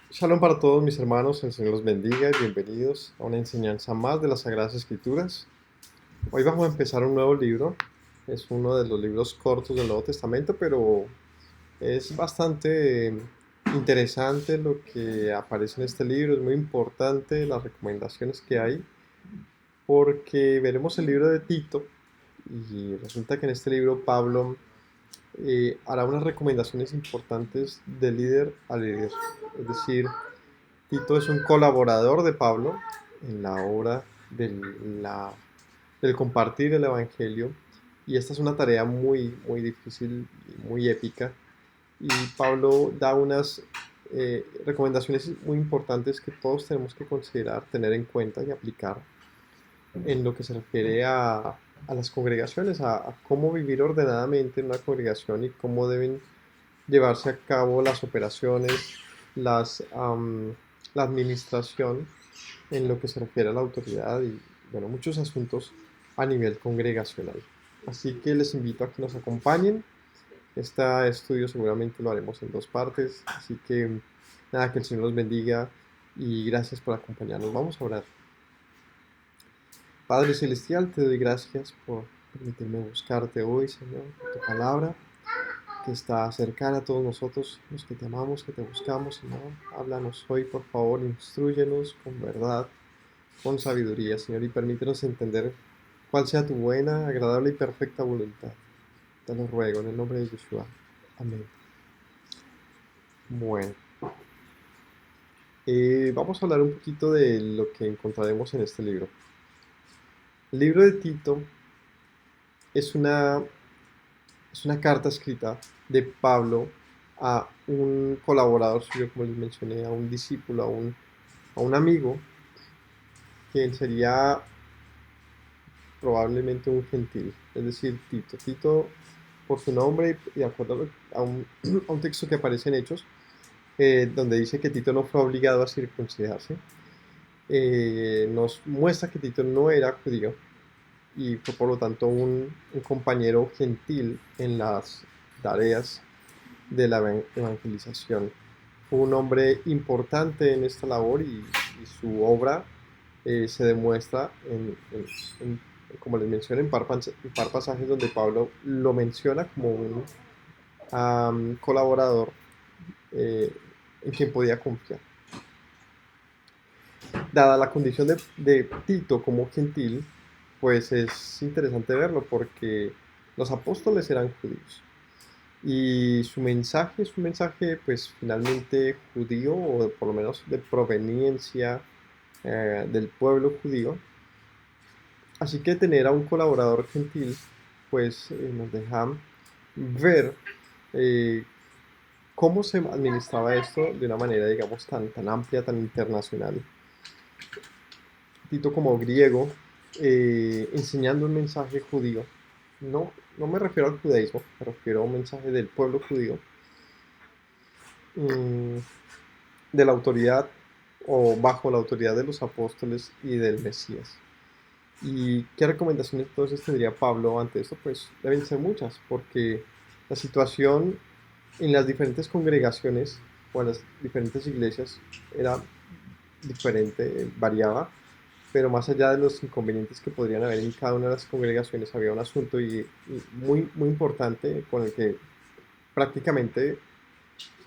Shalom para todos mis hermanos, el Señor los bendiga y bienvenidos a una enseñanza más de las Sagradas Escrituras. Hoy vamos a empezar un nuevo libro, es uno de los libros cortos del Nuevo Testamento, pero es bastante interesante lo que aparece en este libro, es muy importante las recomendaciones que hay, porque veremos el libro de Tito y resulta que en este libro Pablo hará unas recomendaciones importantes de líder a líder, es decir, Tito es un colaborador de Pablo en la obra del compartir el Evangelio y esta es una tarea muy difícil y muy épica y Pablo da unas recomendaciones muy importantes que todos tenemos que considerar, tener en cuenta y aplicar en lo que se refiere a las congregaciones, a cómo vivir ordenadamente en una congregación y cómo deben llevarse a cabo las operaciones, la administración en lo que se refiere a la autoridad y bueno, muchos asuntos a nivel congregacional. Así que les invito a que nos acompañen. Este estudio seguramente lo haremos en dos partes, así que nada, que el Señor los bendiga y gracias por acompañarnos. Vamos a orar. Padre Celestial, te doy gracias por permitirme buscarte hoy, Señor, por tu palabra que está cercana a todos nosotros, los que te amamos, que te buscamos, Señor. Háblanos hoy, por favor, instrúyenos con verdad, con sabiduría, Señor, y permítenos entender cuál sea tu buena, agradable y perfecta voluntad. Te lo ruego en el nombre de Yeshua. Amén. Bueno, vamos a hablar un poquito de lo que encontraremos en este libro. El libro de Tito es una carta escrita de Pablo a un colaborador suyo, como les mencioné, a un discípulo, a un amigo, quien sería probablemente un gentil, es decir, Tito. Tito, por su nombre y de acuerdo a un texto que aparece en Hechos, donde dice que Tito no fue obligado a circuncidarse, nos muestra que Tito no era judío y fue por lo tanto un compañero gentil en las tareas de la evangelización. Fue un hombre importante en esta labor y su obra se demuestra en, como les mencioné, en par pasajes donde Pablo lo menciona como un colaborador eh, en quien podía confiar. Dada la condición de Tito como gentil, pues es interesante verlo porque los apóstoles eran judíos. Y su mensaje pues finalmente judío o por lo menos de proveniencia del pueblo judío. Así que tener a un colaborador gentil pues nos deja ver eh, cómo se administraba esto de una manera digamos tan amplia, tan internacional. Tito como griego enseñando un mensaje judío. No me refiero al judaísmo, me refiero a un mensaje del pueblo judío. mm, de la autoridad o bajo la autoridad de los apóstoles y del Mesías. ¿Y qué recomendaciones entonces tendría Pablo ante esto? Pues deben ser muchas, porque la situación en las diferentes congregaciones o en las diferentes iglesias era diferente, variaba, pero más allá de los inconvenientes que podrían haber en cada una de las congregaciones, había un asunto y muy importante con el que prácticamente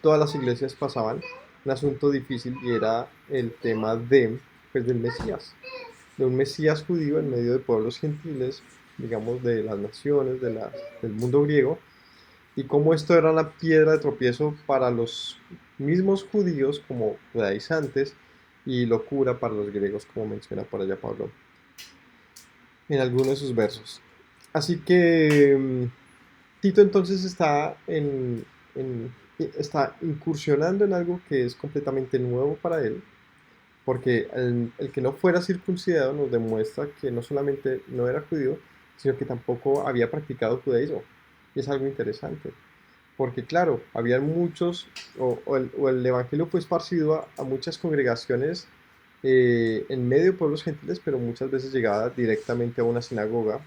todas las iglesias pasaban un asunto difícil y era el tema pues, del Mesías, de un Mesías judío en medio de pueblos gentiles, digamos, de las naciones, del mundo griego, y cómo esto era la piedra de tropiezo para los mismos judíos como judaizantes y locura para los griegos, como menciona por allá Pablo en algunos de sus versos. Así que Tito entonces está incursionando en algo que es completamente nuevo para él, porque el que no fuera circuncidado nos demuestra que no solamente no era judío, sino que tampoco había practicado judaísmo. Y es algo interesante, porque claro, había muchos, o el evangelio fue esparcido a muchas congregaciones en medio de pueblos gentiles, pero muchas veces llegaba directamente a una sinagoga,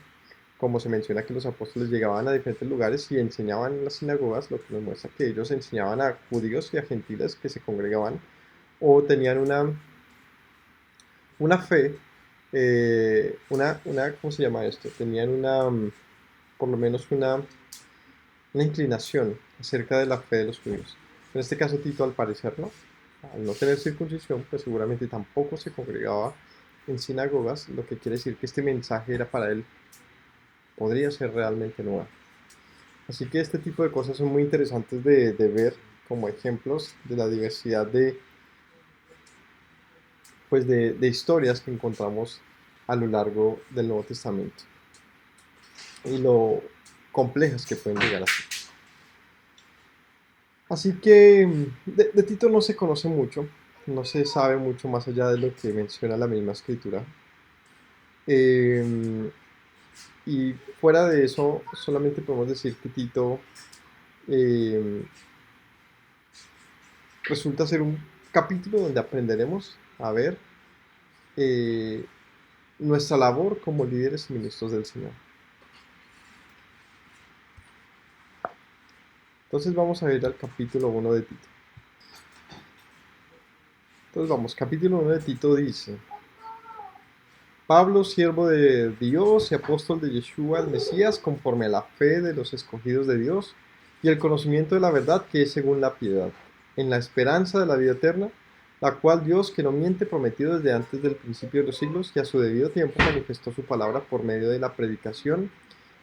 como se menciona que los apóstoles llegaban a diferentes lugares y enseñaban en las sinagogas, lo que nos muestra que ellos enseñaban a judíos y a gentiles que se congregaban o tenían una fe, ¿cómo se llama esto? Tenían por lo menos una inclinación acerca de la fe de los judíos. En este caso Tito, al parecer, ¿no? Al no tener circuncisión, pues seguramente tampoco se congregaba en sinagogas, lo que quiere decir que este mensaje era para él, podría ser realmente nuevo. Así que este tipo de cosas son muy interesantes de ver como ejemplos de la diversidad de historias que encontramos a lo largo del Nuevo Testamento y lo complejas que pueden llegar a ser. Así que de Tito no se conoce mucho, no se sabe mucho más allá de lo que menciona la misma escritura. Eh, y fuera de eso, solamente podemos decir que Tito eh, resulta ser un capítulo donde aprenderemos a ver eh, nuestra labor como líderes y ministros del Señor. Entonces vamos a ir al capítulo 1 de Tito. Entonces vamos, capítulo 1 de Tito dice: Pablo, siervo de Dios y apóstol de Yeshua, el Mesías, conforme a la fe de los escogidos de Dios y el conocimiento de la verdad que es según la piedad, en la esperanza de la vida eterna, la cual Dios, que no miente, prometió desde antes del principio de los siglos y a su debido tiempo manifestó su palabra por medio de la predicación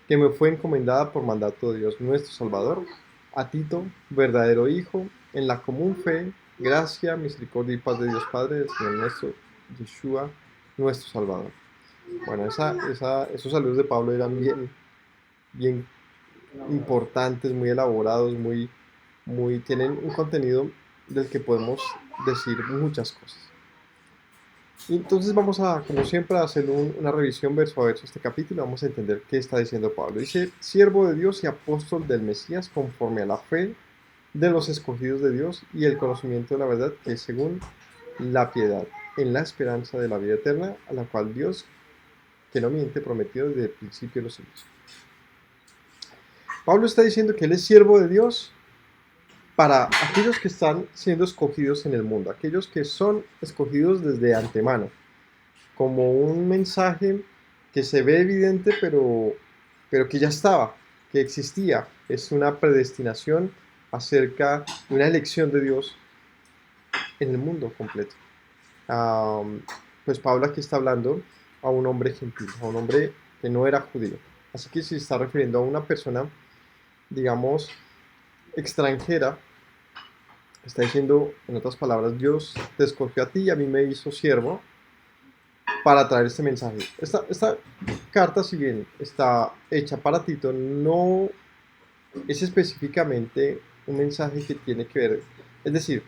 que me fue encomendada por mandato de Dios nuestro Salvador, a Tito, verdadero Hijo, en la común fe, gracia, misericordia y paz de Dios Padre, del Señor nuestro Yeshua, nuestro Salvador. Bueno, esos saludos de Pablo eran bien importantes, muy elaborados, tienen un contenido del que podemos decir muchas cosas. Y entonces vamos a, como siempre, a hacer una revisión verso a verso este capítulo. Vamos a entender qué está diciendo Pablo. Dice: siervo de Dios y apóstol del Mesías, conforme a la fe de los escogidos de Dios y el conocimiento de la verdad, que es según la piedad, en la esperanza de la vida eterna, a la cual Dios, que no miente, prometió desde el principio de los siglos. Pablo está diciendo que él es siervo de Dios para aquellos que están siendo escogidos en el mundo, aquellos que son escogidos desde antemano, como un mensaje que se ve evidente, pero que ya estaba, que existía. Es una predestinación acerca de una elección de Dios en el mundo completo. Pues Pablo aquí está hablando a un hombre gentil, a un hombre que no era judío. Así que se está refiriendo a una persona, digamos, extranjera. Está diciendo, en otras palabras: Dios te escogió a ti y a mí me hizo siervo para traer este mensaje. Esta carta, si bien está hecha para Tito, no es específicamente un mensaje que tiene que ver, es decir,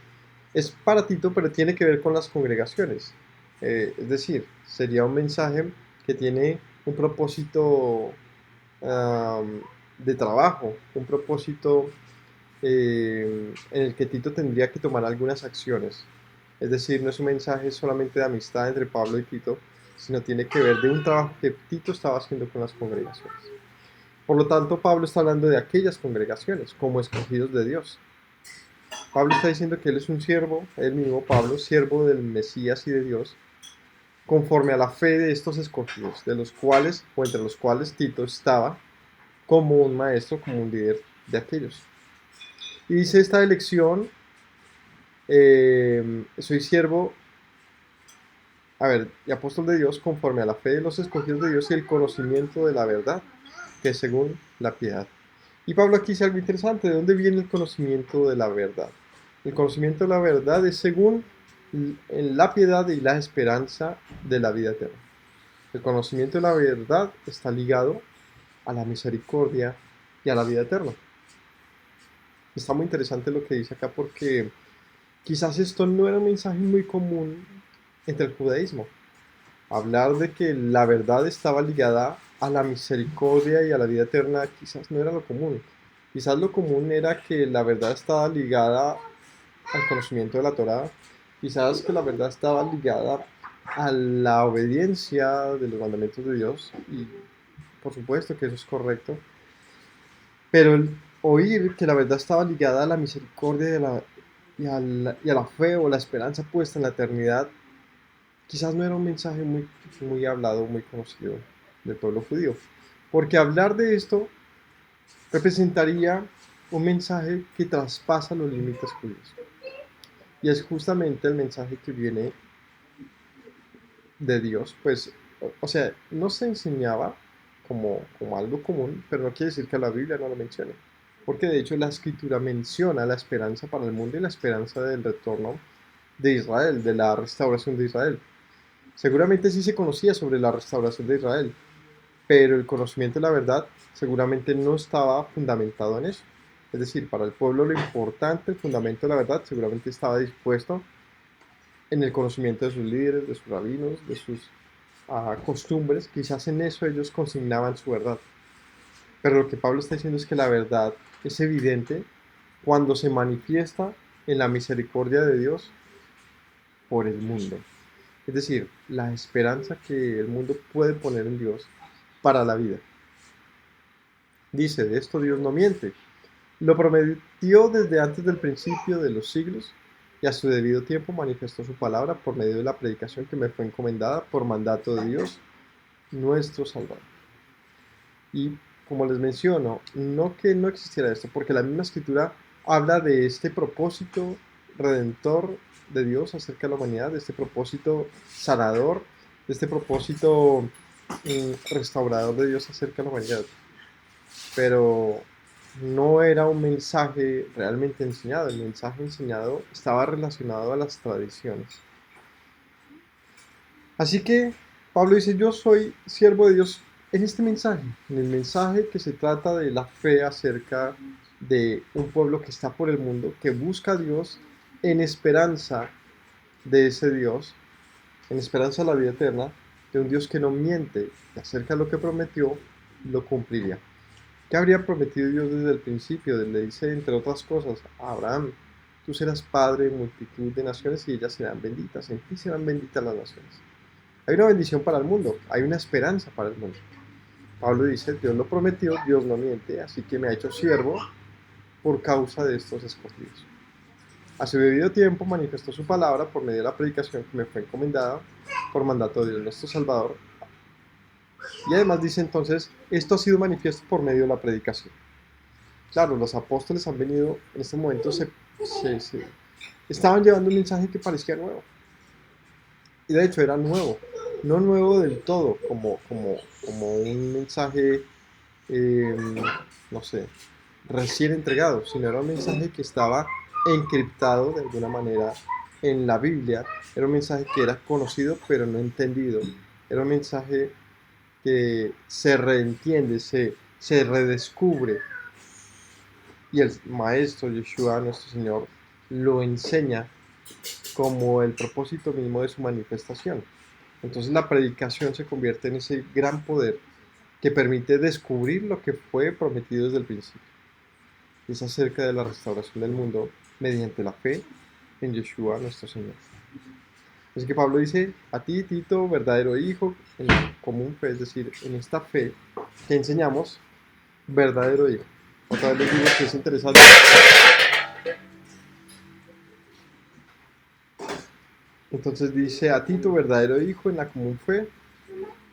es para Tito, pero tiene que ver con las congregaciones. Es decir, sería un mensaje que tiene un propósito de trabajo, un propósito en el que Tito tendría que tomar algunas acciones. Es decir, no es un mensaje solamente de amistad entre Pablo y Tito, sino tiene que ver de un trabajo que Tito estaba haciendo con las congregaciones. Por lo tanto, Pablo está hablando de aquellas congregaciones como escogidos de Dios. Pablo está diciendo que él es un siervo, él mismo Pablo, siervo del Mesías y de Dios, conforme a la fe de estos escogidos, de los cuales, o entre los cuales Tito estaba como un maestro, como un líder de aquellos. Y dice esta elección: soy siervo, y apóstol de Dios, conforme a la fe de los escogidos de Dios y el conocimiento de la verdad, que es según la piedad. Y Pablo aquí dice algo interesante: ¿de dónde viene el conocimiento de la verdad? El conocimiento de la verdad es según la piedad y la esperanza de la vida eterna. El conocimiento de la verdad está ligado a la misericordia y a la vida eterna. Está muy interesante lo que dice acá, porque quizás esto no era un mensaje muy común entre el judaísmo. Hablar de que la verdad estaba ligada a la misericordia y a la vida eterna quizás no era lo común. Quizás lo común era que la verdad estaba ligada al conocimiento de la Torá. Quizás que la verdad estaba ligada a la obediencia de los mandamientos de Dios. Y por supuesto que eso es correcto. Pero el oír que la verdad estaba ligada a la misericordia y a la fe o la esperanza puesta en la eternidad, quizás no era un mensaje muy hablado, muy conocido del pueblo judío. Porque hablar de esto representaría un mensaje que traspasa los límites judíos. Y es justamente el mensaje que viene de Dios, pues, o sea, no se enseñaba como algo común, pero no quiere decir que la Biblia no lo mencione. Porque de hecho la escritura menciona la esperanza para el mundo y la esperanza del retorno de Israel, de la restauración de Israel. Seguramente sí se conocía sobre la restauración de Israel, pero el conocimiento de la verdad seguramente no estaba fundamentado en eso. Es decir, para el pueblo lo importante, el fundamento de la verdad, seguramente estaba dispuesto en el conocimiento de sus líderes, de sus rabinos, de sus costumbres. Quizás en eso ellos consignaban su verdad. Pero lo que Pablo está diciendo es que la verdad es evidente cuando se manifiesta en la misericordia de Dios por el mundo. Es decir, la esperanza que el mundo puede poner en Dios para la vida. Dice, de esto Dios no miente. Lo prometió desde antes del principio de los siglos y a su debido tiempo manifestó su palabra por medio de la predicación que me fue encomendada por mandato de Dios, nuestro Salvador. Y como les menciono, no que no existiera esto, porque la misma escritura habla de este propósito redentor de Dios acerca de la humanidad, de este propósito sanador, de este propósito restaurador de Dios acerca de la humanidad. Pero no era un mensaje realmente enseñado, el mensaje enseñado estaba relacionado a las tradiciones. Así que Pablo dice, yo soy siervo de Dios en este mensaje, en el mensaje que se trata de la fe acerca de un pueblo que está por el mundo, que busca a Dios en esperanza de ese Dios, en esperanza de la vida eterna, de un Dios que no miente, y acerca de lo que prometió, lo cumpliría. ¿Qué habría prometido Dios desde el principio? Le dice, entre otras cosas, a Abraham, tú serás padre de multitud de naciones y ellas serán benditas, en ti serán benditas las naciones. Hay una bendición para el mundo, hay una esperanza para el mundo. Pablo dice, Dios lo prometió, Dios no miente, así que me ha hecho siervo por causa de estos escogidos. A su debido tiempo manifestó su palabra por medio de la predicación que me fue encomendada por mandato de Dios nuestro Salvador. Y además dice entonces, esto ha sido manifiesto por medio de la predicación. Claro, los apóstoles han venido, en este momento estaban llevando un mensaje que parecía nuevo. Y de hecho era nuevo, no nuevo del todo, como un mensaje, eh, no sé, recién entregado, sino era un mensaje que estaba encriptado de alguna manera en la Biblia. Era un mensaje que era conocido pero no entendido. Era un mensaje que se reentiende, se redescubre. Y el Maestro Yeshua, nuestro Señor, lo enseña como el propósito mismo de su manifestación. Entonces la predicación se convierte en ese gran poder que permite descubrir lo que fue prometido desde el principio. Es acerca de la restauración del mundo mediante la fe en Yeshua nuestro Señor. Así que Pablo dice, a ti, Tito, verdadero hijo, en la común fe, es decir, en esta fe que enseñamos, verdadero hijo. Otra vez les digo que es interesante. Entonces dice, a ti, tu verdadero hijo, en la común fe,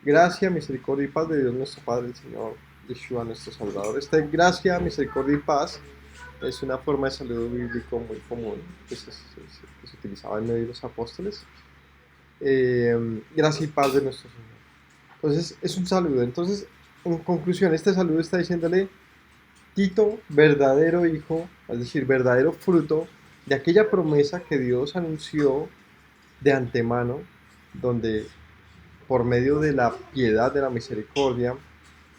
gracia, misericordia y paz de Dios nuestro Padre, el Señor Yeshua nuestro Salvador. Esta gracia, misericordia y paz es una forma de saludo bíblico muy común que se utilizaba en medio de los apóstoles. Gracia y paz de nuestro Señor. Entonces es un saludo. Entonces, en conclusión, este saludo está diciéndole, Tito, verdadero hijo, es decir, verdadero fruto de aquella promesa que Dios anunció de antemano, donde por medio de la piedad, de la misericordia,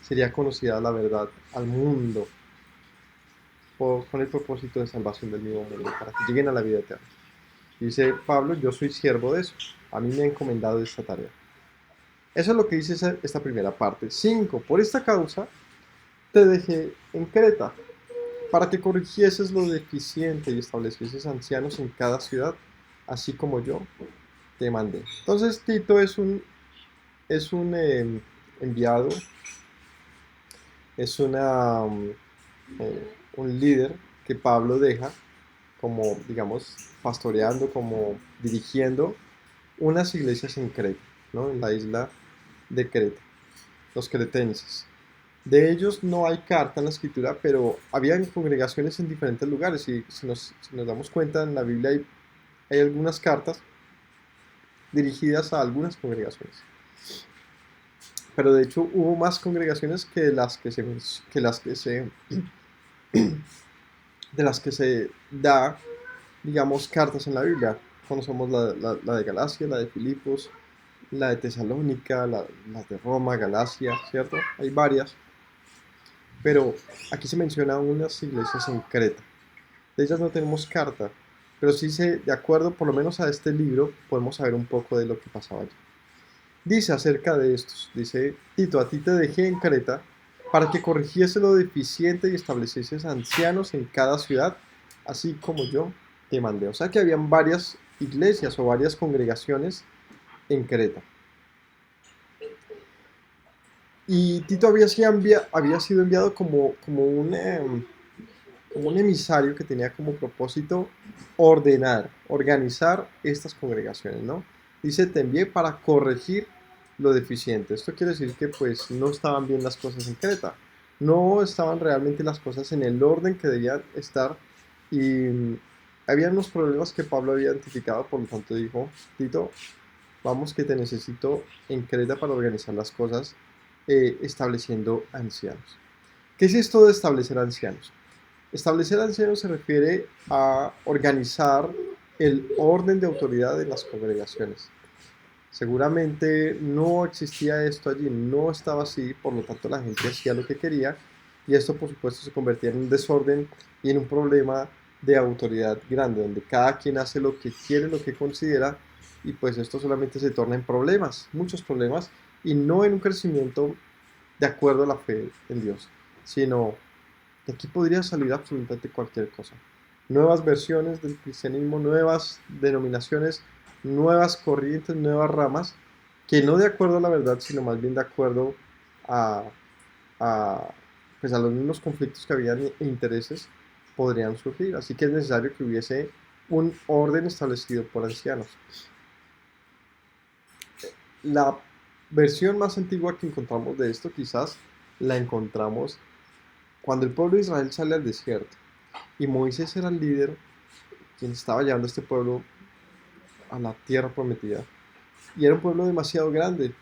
sería conocida la verdad al mundo con el propósito de salvación del mismo mundo, para que lleguen a la vida eterna. Dice Pablo, yo soy siervo de eso, a mí me ha encomendado esta tarea. Eso es lo que dice esta primera parte. 5. Por esta causa te dejé en Creta, para que corrigieses lo deficiente y establecieses ancianos en cada ciudad, así como yo te mandé. Entonces Tito es un enviado, es un líder que Pablo deja como, digamos, pastoreando, como dirigiendo unas iglesias en Creta, ¿no? En la isla de Creta, los cretenses. De ellos no hay carta en la escritura, pero habían congregaciones en diferentes lugares y si nos damos cuenta en la Biblia hay algunas cartas dirigidas a algunas congregaciones. Pero de hecho hubo más congregaciones de las que se da, digamos, cartas en la Biblia. Conocemos la de Galacia, la de Filipos, la de Tesalónica, la de Roma, Galacia, ¿cierto? Hay varias, pero aquí se menciona unas iglesias en Creta. De ellas no tenemos carta, pero sí de acuerdo por lo menos a este libro, podemos saber un poco de lo que pasaba allí. Dice acerca de estos, dice, Tito, a ti te dejé en Creta para que corrigiese lo deficiente y establecieses ancianos en cada ciudad, así como yo te mandé. O sea que habían varias iglesias o varias congregaciones en Creta. Y Tito había sido enviado como un emisario que tenía como propósito organizar estas congregaciones, ¿no? Dice, te envié para corregir lo deficiente. Esto quiere decir que pues no estaban bien las cosas en Creta, no estaban realmente las cosas en el orden que debían estar y había unos problemas que Pablo había identificado, por lo tanto dijo, Tito, vamos que te necesito en Creta para organizar las cosas, estableciendo ancianos. ¿Qué es esto de establecer ancianos? Establecer ancianos se refiere a organizar el orden de autoridad de las congregaciones. Seguramente no existía esto allí, no estaba así, por lo tanto la gente hacía lo que quería y esto por supuesto se convertía en un desorden y en un problema de autoridad grande, donde cada quien hace lo que quiere, lo que considera y pues esto solamente se torna en problemas, muchos problemas y no en un crecimiento de acuerdo a la fe en Dios, sino de aquí podría salir absolutamente cualquier cosa. Nuevas versiones del cristianismo, nuevas denominaciones, nuevas corrientes, nuevas ramas, que no de acuerdo a la verdad, sino más bien de acuerdo a, a, pues a los mismos conflictos que habían e intereses, podrían surgir. Así que es necesario que hubiese un orden establecido por ancianos. La versión más antigua que encontramos de esto quizás la encontramos cuando el pueblo de Israel sale al desierto. Y Moisés era el líder, quien estaba llevando a este pueblo a la tierra prometida. Y era un pueblo demasiado grande.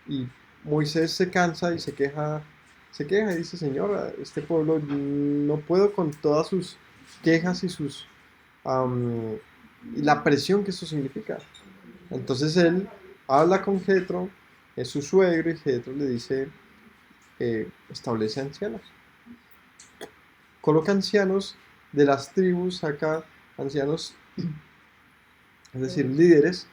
Y Moisés se cansa y se queja y dice, Señor, este pueblo no puedo con todas sus quejas y y la presión que eso significa. Entonces él habla con Jetro, es su suegro, y Jetro le dice, establece ancianos. Coloca ancianos de las tribus, saca ancianos, es decir, líderes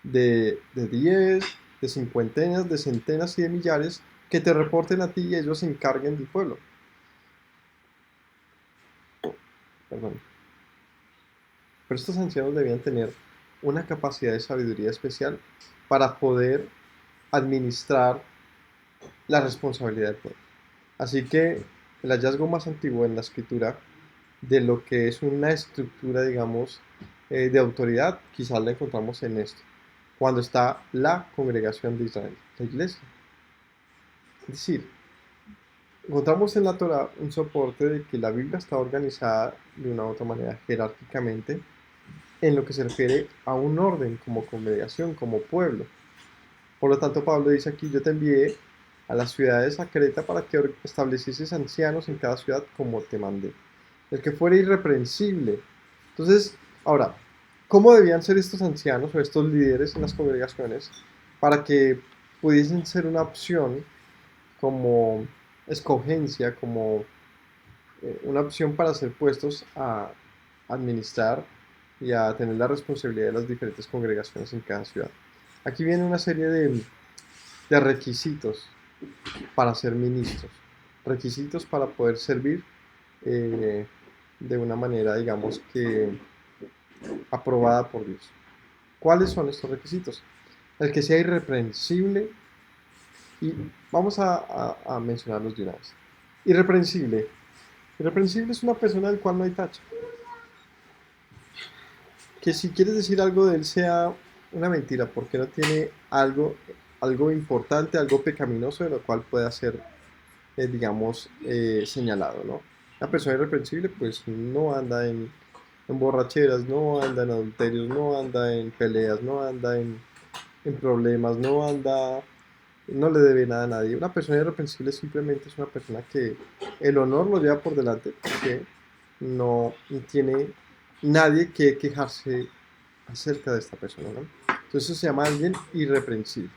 de 10, de cincuentenas, de centenas y de millares que te reporten a ti y ellos se encarguen del pueblo. Perdón. Pero estos ancianos debían tener una capacidad de sabiduría especial para poder administrar la responsabilidad del pueblo. Así que el hallazgo más antiguo en la escritura de lo que es una estructura, digamos, de autoridad, quizás la encontramos en esto, cuando está la congregación de Israel, la iglesia. Es decir, encontramos en la Torah un soporte de que la Biblia está organizada de una u otra manera jerárquicamente en lo que se refiere a un orden como congregación, como pueblo. Por lo tanto, Pablo dice aquí, yo te envié a las ciudades a Creta para que establecieses ancianos en cada ciudad como te mandé. El que fuera irreprensible. Entonces, ahora, ¿cómo debían ser estos ancianos o estos líderes en las congregaciones para que pudiesen ser una opción como escogencia, como una opción para ser puestos a administrar y a tener la responsabilidad de las diferentes congregaciones en cada ciudad? Aquí viene una serie de requisitos para ser ministros, requisitos para poder servir eh, de una manera, digamos que aprobada por Dios. ¿Cuáles son estos requisitos? El que sea irreprensible, y vamos a mencionarlos de una vez. Irreprensible. Irreprensible es una persona del cual no hay tacha. que si quieres decir algo de él sea una mentira, porque no tiene algo importante, algo pecaminoso de lo cual pueda ser, digamos, señalado, ¿no? Una persona irreprensible pues no anda en borracheras, no anda en adulterios, no anda en peleas, no anda en problemas, no le debe nada a nadie. Una persona irreprensible simplemente es una persona que el honor lo lleva por delante, porque no tiene nadie que quejarse acerca de esta persona, ¿no? Entonces eso se llama alguien irreprensible.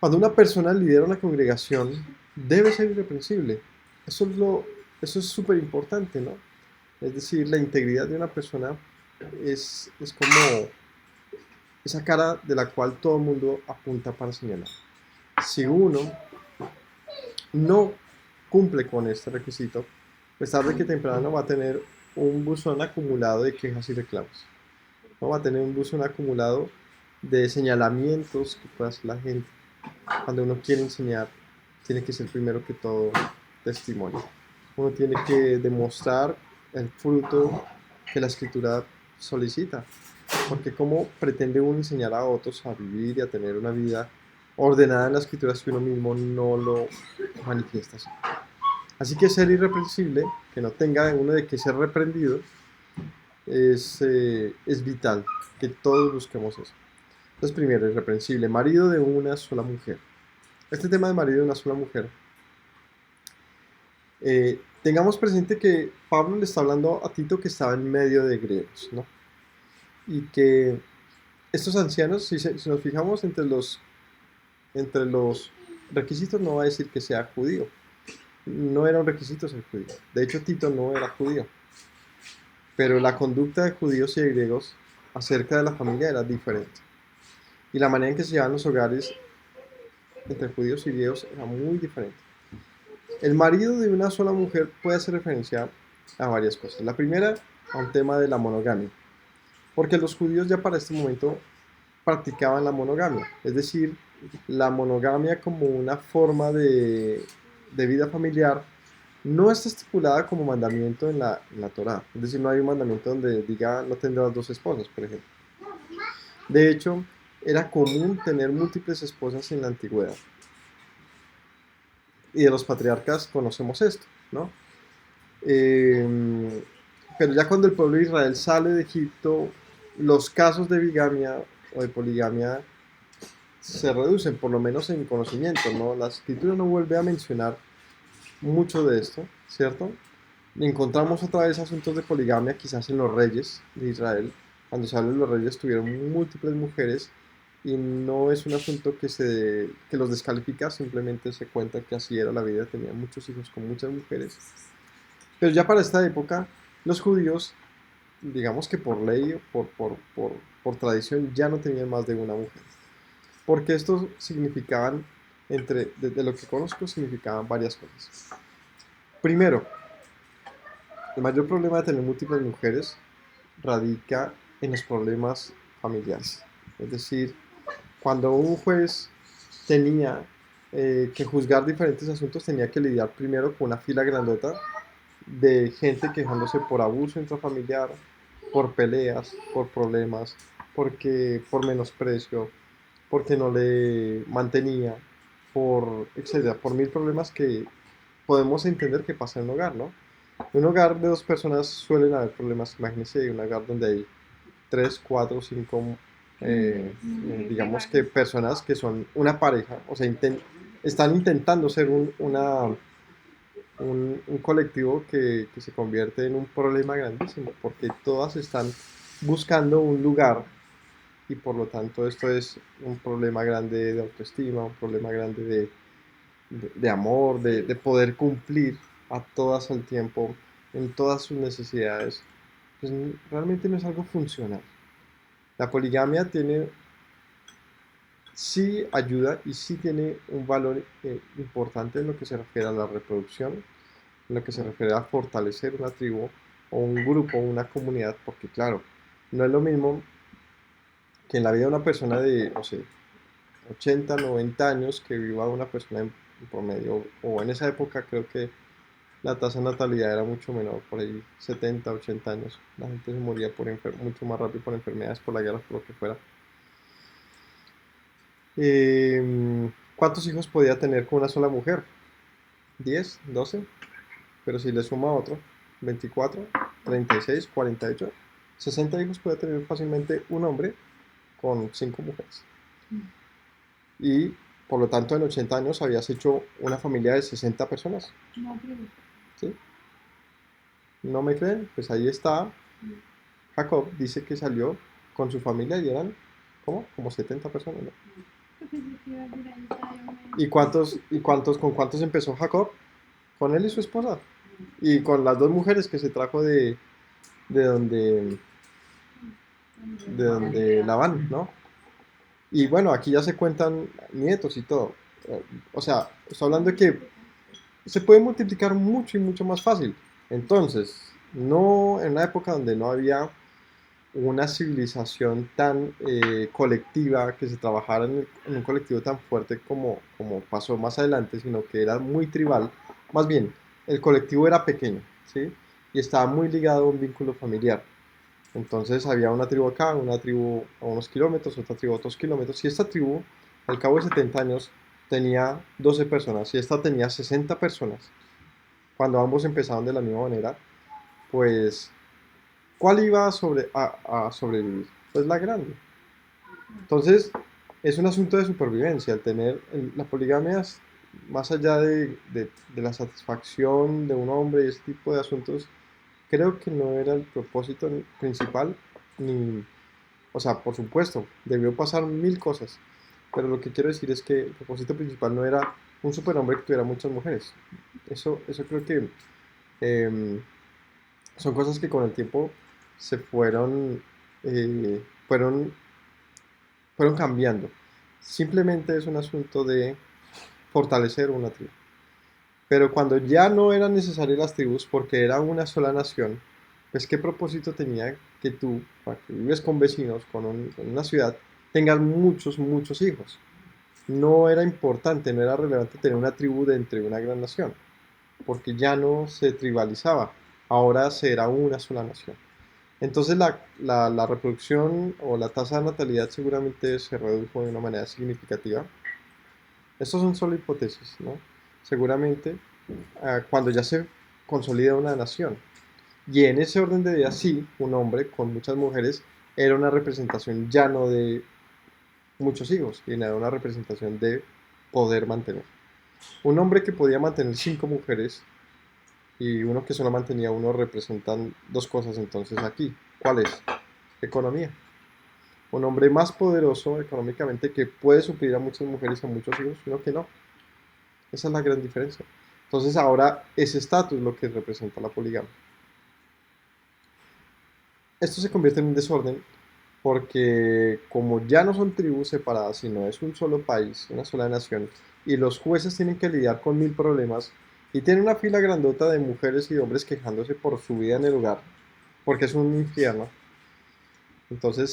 Cuando una persona lidera una congregación, debe ser irreprensible. Eso es eso es súper importante, ¿no? Es decir, la integridad de una persona es como esa cara de la cual todo el mundo apunta para señalar. Si uno no cumple con este requisito, pues tarde que temprano va a tener un buzón acumulado de quejas y reclamos. ¿No? Va a tener un buzón acumulado de señalamientos que puede hacer la gente. Cuando uno quiere enseñar, tiene que ser primero que todo testimonio. Uno tiene que demostrar el fruto que la escritura solicita. Porque cómo pretende uno enseñar a otros a vivir y a tener una vida ordenada en la escritura si uno mismo no lo manifiesta así. Así que ser irreprensible, que no tenga uno de qué ser reprendido, es vital, que todos busquemos eso. Entonces, primero, irreprensible, marido de una sola mujer. Este tema de marido de una sola mujer, tengamos presente que Pablo le está hablando a Tito que estaba en medio de griegos, ¿no? Y que estos ancianos, si nos fijamos entre los requisitos, no va a decir que sea judío. No era un requisito ser judío. De hecho, Tito no era judío. Pero la conducta de judíos y de griegos acerca de la familia era diferente. Y la manera en que se llevaban los hogares entre judíos y griegos era muy diferente. El marido de una sola mujer puede hacer referencia a varias cosas. La primera, a un tema de la monogamia. Porque los judíos ya para este momento practicaban la monogamia. Es decir, la monogamia como una forma de vida familiar no está estipulada como mandamiento en la Torá. Es decir, no hay un mandamiento donde diga no tendrás dos esposas, por ejemplo. De hecho, era común tener múltiples esposas en la antigüedad. Y de los patriarcas conocemos esto, ¿no? Eh, pero ya cuando el pueblo de Israel sale de Egipto, los casos de bigamia o de poligamia se reducen, por lo menos en conocimiento, ¿no? La escritura no vuelve a mencionar mucho de esto, ¿cierto? Encontramos otra vez asuntos de poligamia quizás en los reyes de Israel. Cuando se habla de los reyes tuvieron múltiples mujeres y no es un asunto que los descalifica, simplemente se cuenta que así era la vida, tenían muchos hijos con muchas mujeres. Pero ya para esta época, los judíos, digamos que por ley o por tradición, ya no tenían más de una mujer. Porque estos significaban, de lo que conozco, significaban varias cosas. Primero, el mayor problema de tener múltiples mujeres radica en los problemas familiares. Es decir, cuando un juez tenía que juzgar diferentes asuntos, tenía que lidiar primero con una fila grandota de gente quejándose por abuso intrafamiliar, por peleas, por problemas, por menosprecio, porque no le mantenía, etcétera, por mil problemas que podemos entender que pasa en un hogar, ¿no? En un hogar de dos personas suelen haber problemas. Imagínense un hogar donde hay tres, cuatro, cinco, digamos que personas que son una pareja, o sea, están intentando ser un colectivo que se convierte en un problema grandísimo, porque todas están buscando un lugar y por lo tanto esto es un problema grande de autoestima, un problema grande de amor, de poder cumplir a todas al tiempo, en todas sus necesidades, pues realmente no es algo funcional. La poligamia tiene, sí ayuda y sí tiene un valor importante en lo que se refiere a la reproducción, en lo que se refiere a fortalecer una tribu o un grupo, una comunidad, porque claro, no es lo mismo que en la vida de una persona de, no sé, 80, 90 años que viva una persona en promedio, o en esa época creo que la tasa de natalidad era mucho menor, por ahí 70, 80 años. La gente se moría mucho más rápido por enfermedades, por la guerra, por lo que fuera. ¿Cuántos hijos podía tener con una sola mujer? 10, 12, pero si le suma otro, 24, 36, 48, 60 hijos puede tener fácilmente un hombre con 5 mujeres. Y por lo tanto en 80 años habías hecho una familia de 60 personas. ¿Sí? ¿No me creen? Pues ahí está. Jacob dice que salió con su familia y eran, ¿cómo? Como 70 personas, ¿no? Con cuántos empezó Jacob? Con él y su esposa. Y con las dos mujeres que se trajo de donde, de donde Labán, ¿no? Y bueno, aquí ya se cuentan nietos y todo. O sea, estoy hablando de que se puede multiplicar mucho y mucho más fácil. Entonces, no en una época donde no había una civilización tan colectiva, que se trabajara en un colectivo tan fuerte como pasó más adelante, sino que era muy tribal. Más bien, el colectivo era pequeño, ¿sí? Y estaba muy ligado a un vínculo familiar. Entonces había una tribu acá, una tribu a unos kilómetros, otra tribu a otros kilómetros, y esta tribu, al cabo de 70 años, tenía 12 personas, y esta tenía 60 personas. Cuando ambos empezaron de la misma manera, pues, ¿cuál iba a sobrevivir? Pues la grande. Entonces, es un asunto de supervivencia, el tener la poligamia, más allá de la satisfacción de un hombre y ese tipo de asuntos, creo que no era el propósito principal, ni, o sea, por supuesto, debió pasar mil cosas, pero lo que quiero decir es que el propósito principal no era un superhombre que tuviera muchas mujeres. Eso creo que em, son cosas que con el tiempo se eh, fueron, fueron cambiando. Simplemente es un asunto de fortalecer una tribu. Pero cuando ya no eran necesarias las tribus porque era una sola nación, pues qué propósito tenía que tú, para que vives con vecinos, con una ciudad, tengas muchos, muchos hijos. No era importante, no era relevante tener una tribu dentro de una gran nación, porque ya no se tribalizaba, ahora será una sola nación. Entonces la reproducción o la tasa de natalidad seguramente se redujo de una manera significativa. Estas son solo hipótesis, ¿no? Seguramente cuando ya se consolida una nación. Y en ese orden de ideas, sí, un hombre con muchas mujeres era una representación ya no de muchos hijos, sino era una representación de poder mantener. Un hombre que podía mantener 5 mujeres y uno que solo mantenía uno representan dos cosas entonces aquí. ¿Cuál es? Economía. Un hombre más poderoso económicamente que puede suplir a muchas mujeres y a muchos hijos, uno que no. Esa es la gran diferencia. Entonces ahora ese estatus es lo que representa la poligamia. Esto se convierte en un desorden porque como ya no son tribus separadas, sino es un solo país, una sola nación, y los jueces tienen que lidiar con mil problemas, y tienen una fila grandota de mujeres y de hombres quejándose por su vida en el hogar, porque es un infierno. Entonces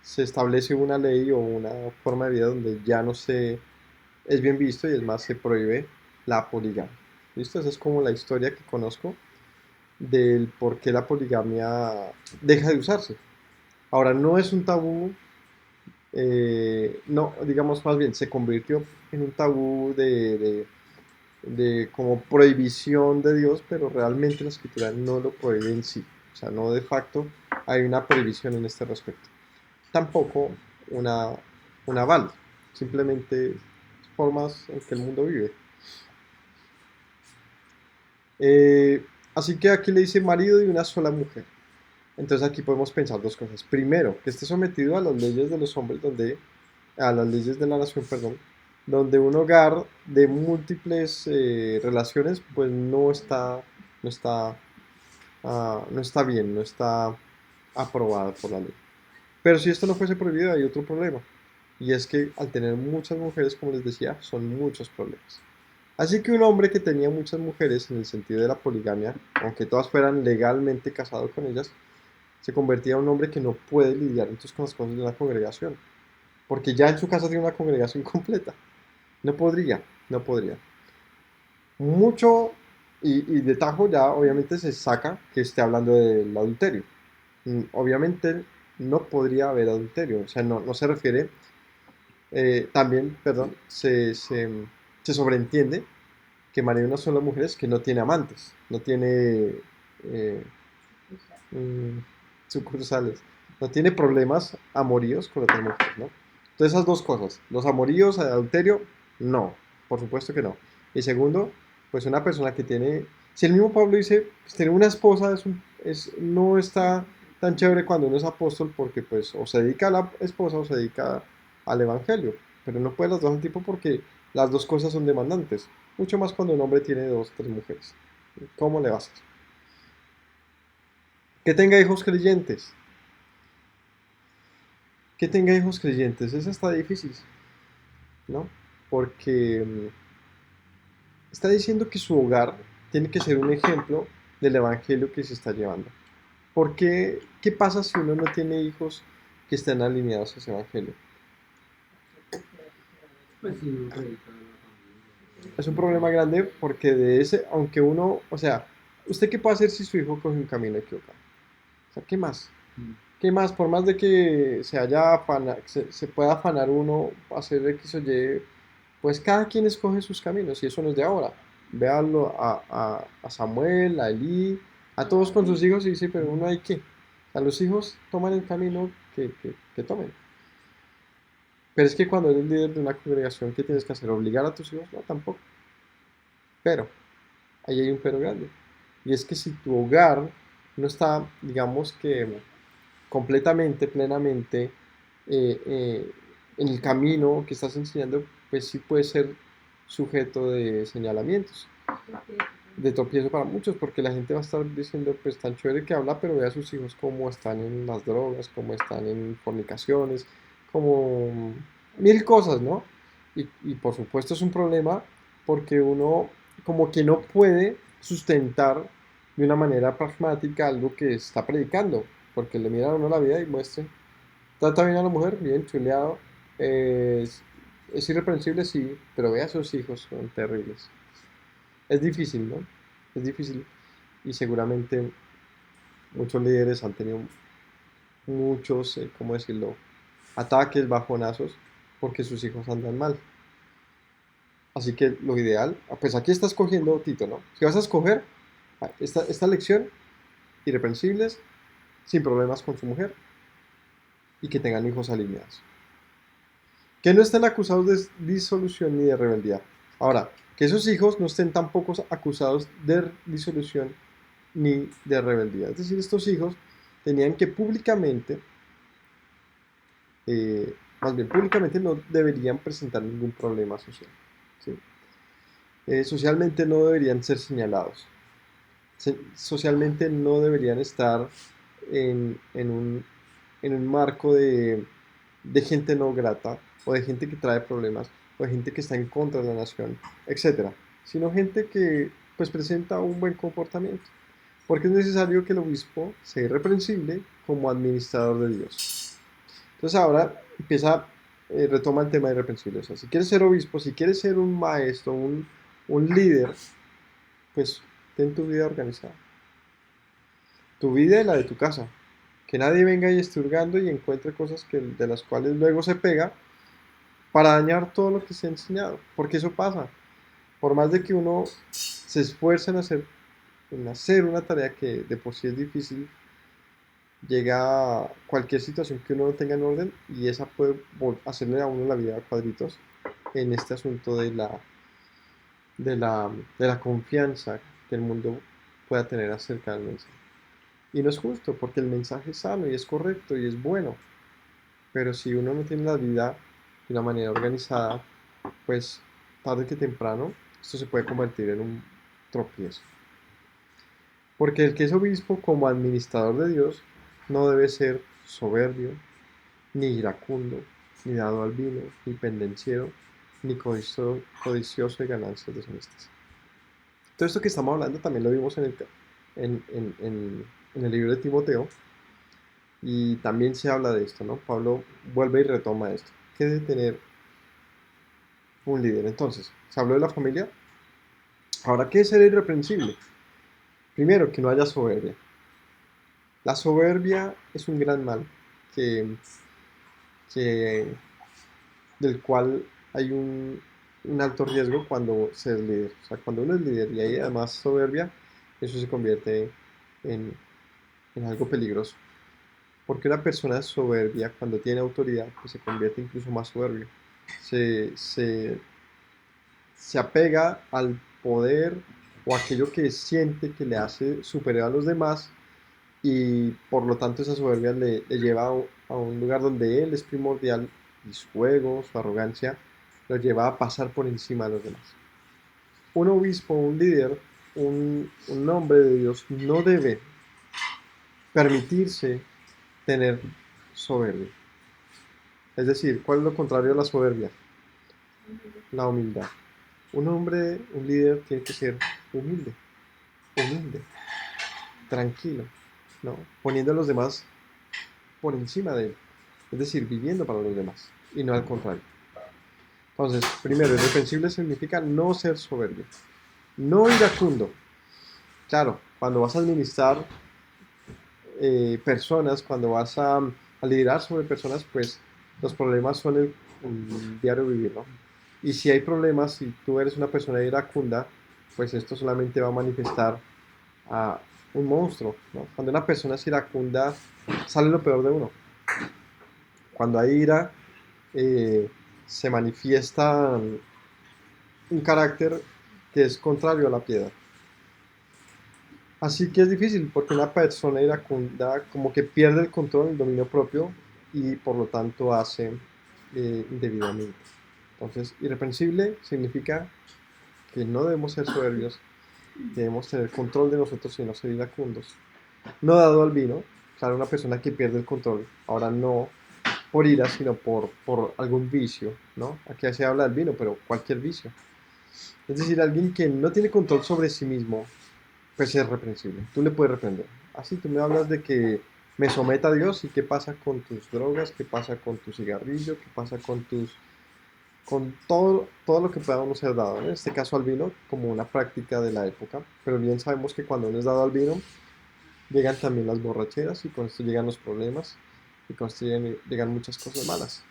se establece una ley o una forma de vida donde ya no se es bien visto y es más se prohíbe la poligamia. ¿Listo? Esa es como la historia que conozco del por qué la poligamia deja de usarse. Ahora, no es un tabú, no, digamos más bien, se convirtió en un tabú de como prohibición de Dios, pero realmente la escritura no lo prohíbe en sí. O sea, no de facto hay una prohibición en este respecto. Tampoco una, un aval, simplemente formas en que el mundo vive. Eh, Así que aquí le dice marido de una sola mujer. Entonces aquí podemos pensar dos cosas. Primero, que esté sometido a las leyes de los hombres, a las leyes de la nación, perdón, donde un hogar de múltiples relaciones, pues no está, no está bien, no está aprobado por la ley. Pero si esto no fuese prohibido, hay otro problema. Y es que al tener muchas mujeres, como les decía, son muchos problemas. Así que un hombre que tenía muchas mujeres en el sentido de la poligamia, aunque todas fueran legalmente casados con ellas, se convertía en un hombre que no puede lidiar entonces con las cosas de una congregación, porque ya en su casa tiene una congregación completa. No podría, no podría. Mucho, Y de tajo ya obviamente se saca que esté hablando del adulterio. Obviamente no podría haber adulterio, o sea, no se refiere, también, perdón, se sobreentiende que María una sola mujer es que no tiene amantes, no tiene eh, mm, sucursales, no tiene problemas amoríos con otras mujeres, ¿no? Entonces esas dos cosas, los amoríos, el adulterio, no, por supuesto que no. Y segundo, pues una persona que tiene, si el mismo Pablo dice, pues tener una esposa no está tan chévere cuando uno es apóstol porque pues o se dedica a la esposa o se dedica al evangelio, pero no puede las dos al tiempo porque las dos cosas son demandantes, mucho más cuando un hombre tiene dos, tres mujeres. ¿Cómo le vas a hacer? Que tenga hijos creyentes, que tenga hijos creyentes, eso está difícil, ¿no? Porque está diciendo que su hogar tiene que ser un ejemplo del evangelio que se está llevando. ¿Por qué? ¿Qué pasa si uno no tiene hijos que estén alineados a ese evangelio? Pues sí, no predica a la familia. Es un problema grande porque de ese, aunque uno, o sea, ¿usted qué puede hacer si su hijo coge un camino equivocado? O sea, ¿qué más? Mm. ¿Qué más? Por más de que se pueda afanar uno, hacer X o Y, pues cada quien escoge sus caminos y eso no es de ahora. Véanlo a Samuel, a Elí, a todos con sus hijos y dice, pero uno hay que. A los hijos toman el camino que tomen. Pero es que cuando eres líder de una congregación, ¿qué tienes que hacer? ¿Obligar a tus hijos? No, tampoco. Pero, ahí hay un pero grande. Y es que si tu hogar no está, digamos que completamente, plenamente en el camino que estás enseñando, pues sí puede ser sujeto de señalamientos, de tropiezo para muchos, porque la gente va a estar diciendo, pues tan chévere que habla, pero ve a sus hijos cómo están en las drogas, cómo están en fornicaciones, como mil cosas, ¿no? Y por supuesto es un problema porque uno como que no puede sustentar de una manera pragmática algo que está predicando, porque le miran a uno la vida y muestren, trata bien a la mujer, bien chuleado, es irreprensible, sí, pero ve a sus hijos, son terribles. Es difícil, ¿no? Es difícil y seguramente muchos líderes han tenido muchos, ¿cómo decirlo?, ataques, bajonazos, porque sus hijos andan mal. Así que lo ideal, pues aquí estás cogiendo, Tito, ¿no? Si vas a escoger esta lección, irreprensibles, sin problemas con su mujer y que tengan hijos alineados. Que no estén acusados de disolución ni de rebeldía. Ahora, que esos hijos no estén tampoco acusados de disolución ni de rebeldía. Es decir, estos hijos tenían que públicamente, más bien públicamente no deberían presentar ningún problema social. ¿Sí? Socialmente no deberían ser señalados. Socialmente no deberían estar en un marco de gente no grata o de gente que trae problemas o de gente que está en contra de la nación, etcétera, sino gente que pues presenta un buen comportamiento. Porque es necesario que el obispo sea irreprensible como administrador de Dios. Entonces ahora retoma el tema de irreprensible. O sea, si quieres ser obispo, si quieres ser un maestro, un líder, pues ten tu vida organizada. Tu vida y la de tu casa. Que nadie venga y esté hurgando y encuentre cosas de las cuales luego se pega para dañar todo lo que se ha enseñado. Porque eso pasa. Por más de que uno se esfuerce en hacer una tarea que de por sí es difícil, llega cualquier situación que uno no tenga en orden y esa puede hacerle a uno la vida a cuadritos en este asunto de la confianza que el mundo pueda tener acerca del mensaje. Y no es justo porque el mensaje es sano y es correcto y es bueno, pero si uno no tiene la vida de una manera organizada, pues tarde que temprano esto se puede convertir en un tropiezo. Porque el que es obispo como administrador de Dios no debe ser soberbio, ni iracundo, ni dado al vino, ni pendenciero, ni codicioso de ganancias deshonestas. Todo esto que estamos hablando también lo vimos en el libro de Timoteo y también se habla de esto, ¿no? Pablo vuelve y retoma esto. ¿Qué debe tener un líder? Entonces, se habló de la familia, Ahora, ¿qué es ser irreprensible? Primero, que no haya soberbia. La soberbia es un gran mal que, que- del cual hay un alto riesgo cuando se es líder. O sea, cuando uno es líder y hay además soberbia, eso se convierte en, en algo peligroso. Porque una persona soberbia, cuando tiene autoridad, pues se convierte incluso más soberbio. Se, se, se apega al poder o aquello que siente que le hace superior a los demás y por lo tanto esa soberbia le lleva a un lugar donde él es primordial y su ego, su arrogancia, lo lleva a pasar por encima de los demás. Un obispo, un líder, un hombre de Dios no debe permitirse tener soberbia. Es decir, ¿cuál es lo contrario a la soberbia? La humildad. Un hombre, un líder tiene que ser humilde, humilde, tranquilo, ¿no? Poniendo a los demás por encima de él. Es decir, viviendo para los demás y no al contrario. Entonces, primero, irreprensible significa no ser soberbio, no iracundo. Claro, cuando vas a administrar personas, cuando vas a liderar sobre personas, pues los problemas son el diario vivir, ¿no? Y si hay problemas, si tú eres una persona iracunda, pues esto solamente va a manifestar a un monstruo, ¿no? Cuando una persona es iracunda, sale lo peor de uno. Cuando hay ira, eh, se manifiesta un carácter que es contrario a la piedad. Así que es difícil porque una persona iracunda como que pierde el control, el dominio propio y por lo tanto hace indebidamente. Entonces, irreprensible significa que no debemos ser soberbios, debemos tener control de nosotros y no ser iracundos. No dado al vino, claro, una persona que pierde el control, ahora no por ira, sino por algún vicio, ¿no? Aquí se habla del vino, pero cualquier vicio. Es decir, alguien que no tiene control sobre sí mismo, pues es reprensible. Tú le puedes reprender. Así tú me hablas de que me someta a Dios y qué pasa con tus drogas, qué pasa con tu cigarrillo, qué pasa con todo lo que podamos ser dado. En este caso al vino como una práctica de la época, pero bien sabemos que cuando uno es dado al vino, llegan también las borracheras y con esto llegan los problemas y con esto llegan muchas cosas malas.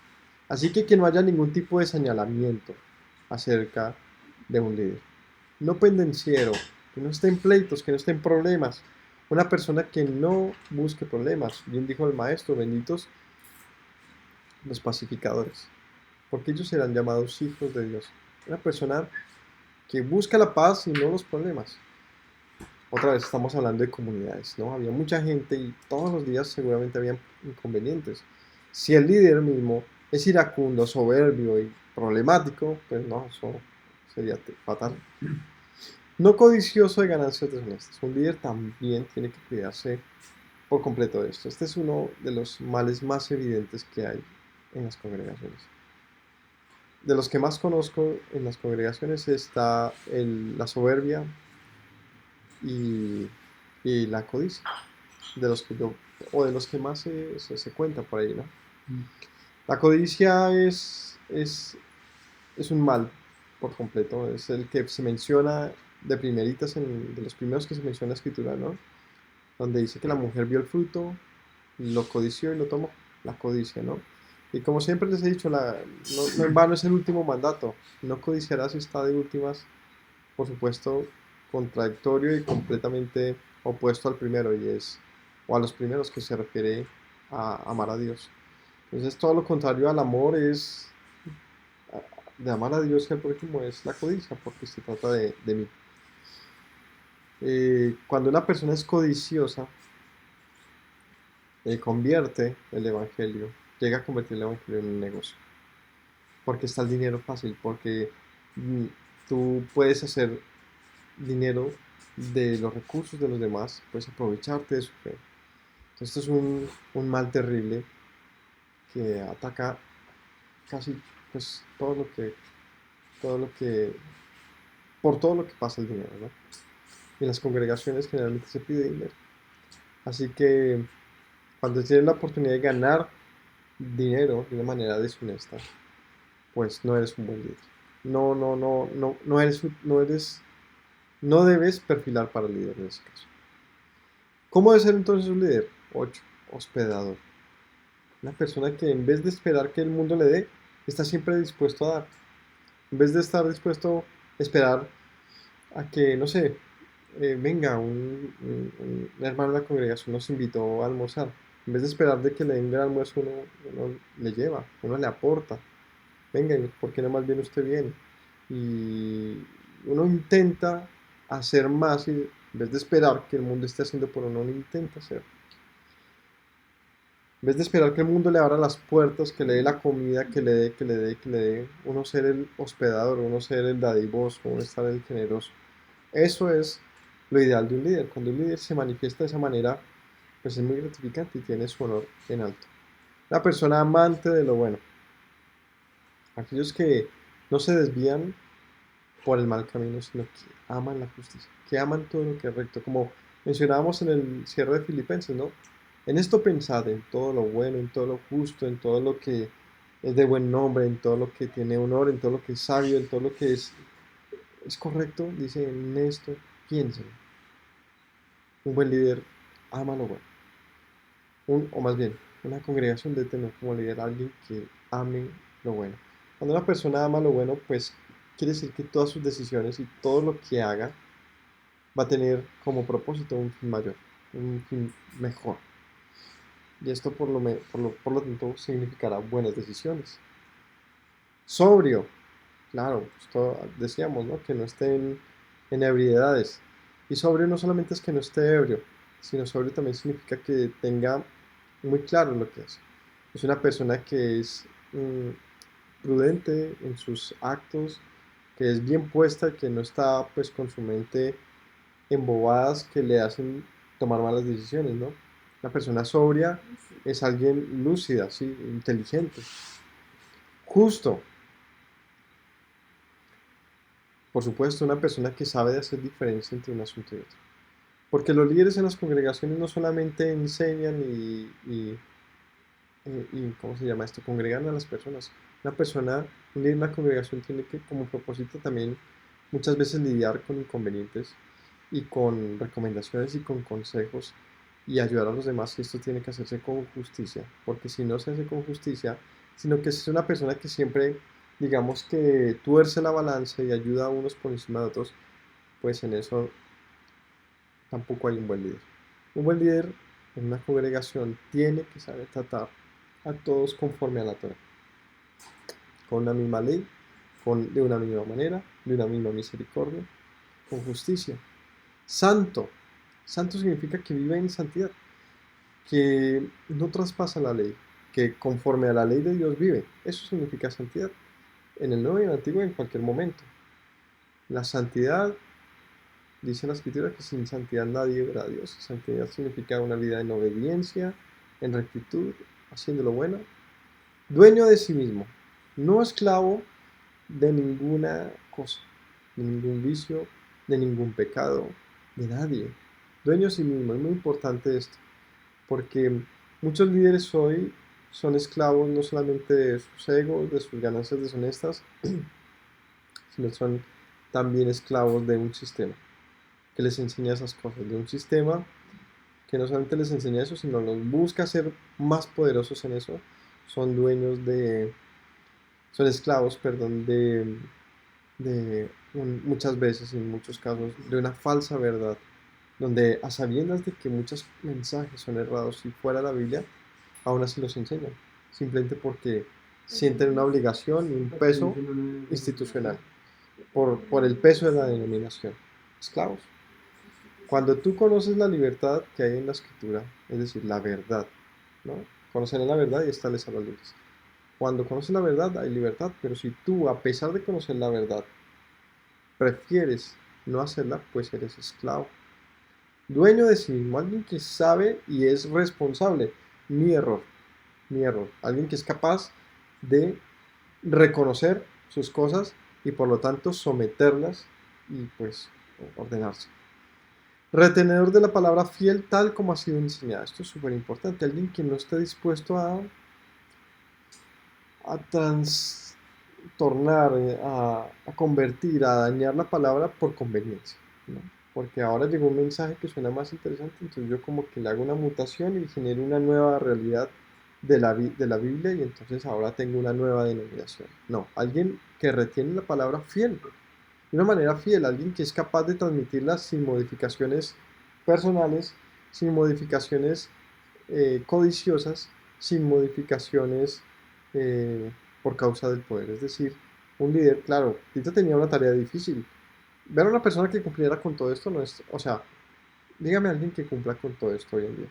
Así que no haya ningún tipo de señalamiento acerca de un líder. No pendenciero, que no esté en pleitos, que no esté en problemas. Una persona que no busque problemas. Bien dijo el maestro, benditos los pacificadores, porque ellos serán llamados hijos de Dios. Una persona que busca la paz y no los problemas. Otra vez estamos hablando de comunidades, ¿no? Había mucha gente y todos los días seguramente había inconvenientes. Si el líder mismo es iracundo, soberbio y problemático, pues no, eso sería fatal. No codicioso de ganancias deshonestas. Un líder también tiene que cuidarse por completo de esto. Este es uno de los males más evidentes que hay en las congregaciones. De los que más conozco en las congregaciones está la soberbia y, y la codicia. De los que yo, o de los que más se cuenta por ahí, ¿no? La codicia es un mal por completo. Es el que se menciona de primeritas, de los primeros que se menciona en la escritura, ¿no? Donde dice que la mujer vio el fruto, lo codició y lo tomó. La codicia, ¿no? Y como siempre les he dicho, no en vano es el último mandato. No codiciarás si está de últimas, por supuesto, contradictorio y completamente opuesto al primero, o a los primeros que se refiere a amar a Dios. Entonces, todo lo contrario al amor de amar a Dios y al prójimo es la codicia, porque se trata de mí. Cuando una persona es codiciosa, convierte el evangelio, llega a convertir el evangelio en un negocio, porque está el dinero fácil, porque mm, tú puedes hacer dinero de los recursos de los demás, puedes aprovecharte de su fe. Entonces, esto es un mal terrible que ataca casi pues todo lo que, por todo lo que pasa el dinero, ¿no? Y en las congregaciones generalmente se pide dinero. Así que cuando tienes la oportunidad de ganar dinero de una manera deshonesta, pues no eres un buen líder. No eres No debes perfilar para el líder en ese caso. ¿Cómo debe ser entonces un líder? 8. Hospedador. Una persona que en vez de esperar que el mundo le dé, está siempre dispuesto a dar. En vez de estar dispuesto a esperar a que, no sé, venga, un hermano de la congregación nos invitó a almorzar. En vez de esperar de que le den el almuerzo, uno le lleva, uno le aporta. Venga, ¿por qué no más bien usted viene? Y uno intenta hacer más y en vez de esperar que el mundo esté haciendo por uno, uno intenta hacer. En vez de esperar que el mundo le abra las puertas, que le dé la comida, que le dé, que le dé, que le dé, uno ser el hospedador, uno ser el dadivoso, uno estar el generoso. Eso es lo ideal de un líder. Cuando un líder se manifiesta de esa manera, pues es muy gratificante y tiene su honor en alto. La persona amante de lo bueno. Aquellos que no se desvían por el mal camino, sino que aman la justicia, que aman todo lo que es recto, como mencionábamos en el cierre de Filipenses, ¿no? En esto pensad, en todo lo bueno, en todo lo justo, en todo lo que es de buen nombre, en todo lo que tiene honor, en todo lo que es sabio, en todo lo que es correcto, dice, en esto piensen. Un buen líder ama lo bueno. O más bien, una congregación debe tener como líder a alguien que ame lo bueno. Cuando una persona ama lo bueno, pues quiere decir que todas sus decisiones y todo lo que haga va a tener como propósito un fin mayor, un fin mejor. Y esto por lo tanto significará buenas decisiones. Sobrio, claro, esto decíamos, ¿no? Que no esté en ebriedades. Y sobrio no solamente es que no esté ebrio, sino sobrio también significa que tenga muy claro lo que hace. Es una persona que es prudente en sus actos, que es bien puesta, que no está pues con su mente en bobadas que le hacen tomar malas decisiones, ¿no? Una persona sobria es alguien lúcida, ¿sí? Inteligente, justo, por supuesto, una persona que sabe de hacer diferencia entre un asunto y otro. Porque los líderes en las congregaciones no solamente enseñan ¿cómo se llama esto? Congregan a las personas. Una persona, un líder en una congregación tiene que como propósito también muchas veces lidiar con inconvenientes y con recomendaciones y con consejos y ayudar a los demás y esto tiene que hacerse con justicia, porque si no se hace con justicia, sino que es una persona que siempre, digamos que tuerce la balanza y ayuda a unos por encima de otros, pues en eso tampoco hay un buen líder. Un buen líder en una congregación tiene que saber tratar a todos conforme a la Torah, con una misma ley, de una misma manera, de una misma misericordia, con justicia. Santo. Santo significa que vive en santidad, que no traspasa la ley, que conforme a la ley de Dios vive. Eso significa santidad. En el Nuevo y en el Antiguo, en cualquier momento. La santidad, dice la Escritura, que sin santidad nadie verá a Dios. Santidad significa una vida en obediencia, en rectitud, haciendo lo bueno. Dueño de sí mismo, no esclavo de ninguna cosa, de ningún vicio, de ningún pecado, de nadie. Dueño de sí mismo, es muy importante esto, porque muchos líderes hoy son esclavos no solamente de sus egos, de sus ganancias deshonestas, sino son también esclavos de un sistema que les enseña esas cosas, de un sistema que no solamente les enseña eso, sino los busca ser más poderosos en eso, son dueños son esclavos, perdón, muchas veces, en muchos casos, de una falsa verdad, donde a sabiendas de que muchos mensajes son errados y fuera de la Biblia, aún así los enseñan, simplemente porque sienten una obligación y un peso institucional, por el peso de la denominación. Esclavos. Cuando tú conoces la libertad que hay en la escritura, es decir, la verdad, ¿no? Conocer la verdad y estarles a las luces. Cuando conoces la verdad hay libertad, pero si tú, a pesar de conocer la verdad, prefieres no hacerla, pues eres esclavo. Dueño de sí mismo, alguien que sabe y es responsable. Mi error, mi error. Alguien que es capaz de reconocer sus cosas y por lo tanto someterlas y pues ordenarse. Retenedor de la palabra fiel tal como ha sido enseñada. Esto es súper importante. Alguien que no esté dispuesto a trastornar, a convertir, a dañar la palabra por conveniencia. ¿no? Porque ahora llegó un mensaje que suena más interesante, entonces yo como que le hago una mutación y genero una nueva realidad de la Biblia y entonces ahora tengo una nueva denominación. No, alguien que retiene la palabra fiel, de una manera fiel, alguien que es capaz de transmitirla sin modificaciones personales, sin modificaciones codiciosas, sin modificaciones eh, por causa del poder. Es decir, un líder, claro, Tito tenía una tarea difícil. Ver a una persona que cumpliera con todo esto no es, o sea, dígame a alguien que cumpla con todo esto hoy en día.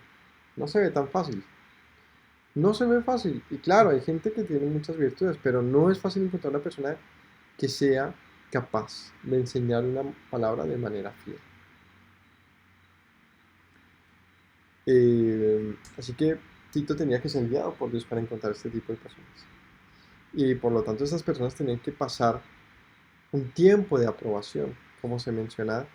No se ve tan fácil. No se ve fácil. Y claro, hay gente que tiene muchas virtudes, pero no es fácil encontrar una persona que sea capaz de enseñar una palabra de manera fiel. Así que Tito tenía que ser guiado por Dios para encontrar este tipo de personas. Y por lo tanto, esas personas tenían que pasar un tiempo de aprobación, como se menciona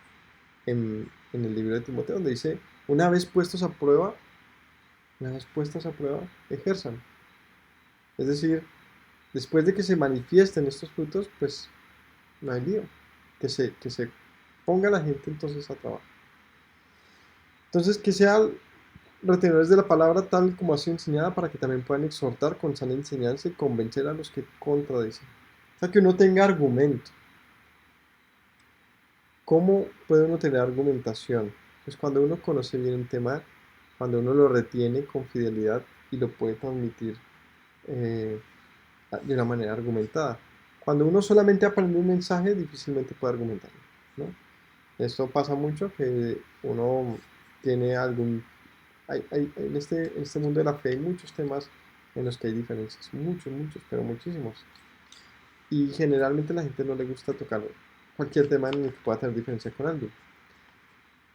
en el libro de Timoteo, donde dice, una vez puestos a prueba, una vez puestas a prueba, ejerzan. Es decir, después de que se manifiesten estos frutos, pues no hay lío. Que se ponga la gente entonces a trabajar. Entonces, que sean retenedores de la palabra tal como ha sido enseñada para que también puedan exhortar con sana enseñanza y convencer a los que contradicen. O sea, que uno tenga argumento. ¿Cómo puede uno tener argumentación? Pues cuando uno conoce bien el tema, cuando uno lo retiene con fidelidad y lo puede transmitir eh, de una manera argumentada. Cuando uno solamente aprende un mensaje, difícilmente puede argumentarlo, ¿no? Esto pasa mucho que uno tiene algún... en este mundo de la fe hay muchos temas en los que hay diferencias, muchos, muchos, pero muchísimos. Y generalmente a la gente no le gusta tocar cualquier tema en el que pueda tener diferencia con alguien.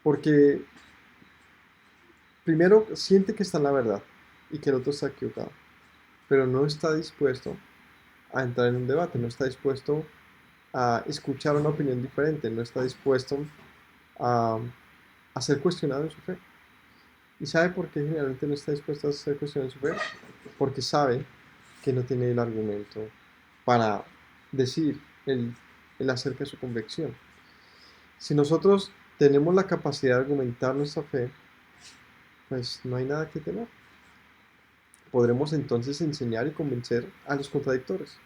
Porque primero siente que está en la verdad y que el otro está equivocado, pero no está dispuesto a entrar en un debate, no está dispuesto a escuchar una opinión diferente, no está dispuesto a, a ser cuestionado en su fe. ¿Y sabe por qué generalmente no está dispuesto a ser cuestionado en su fe? Porque sabe que no tiene el argumento para decir el acerca de su convicción. Si nosotros tenemos la capacidad de argumentar nuestra fe, pues no hay nada que temer. Podremos entonces enseñar y convencer a los contradictores.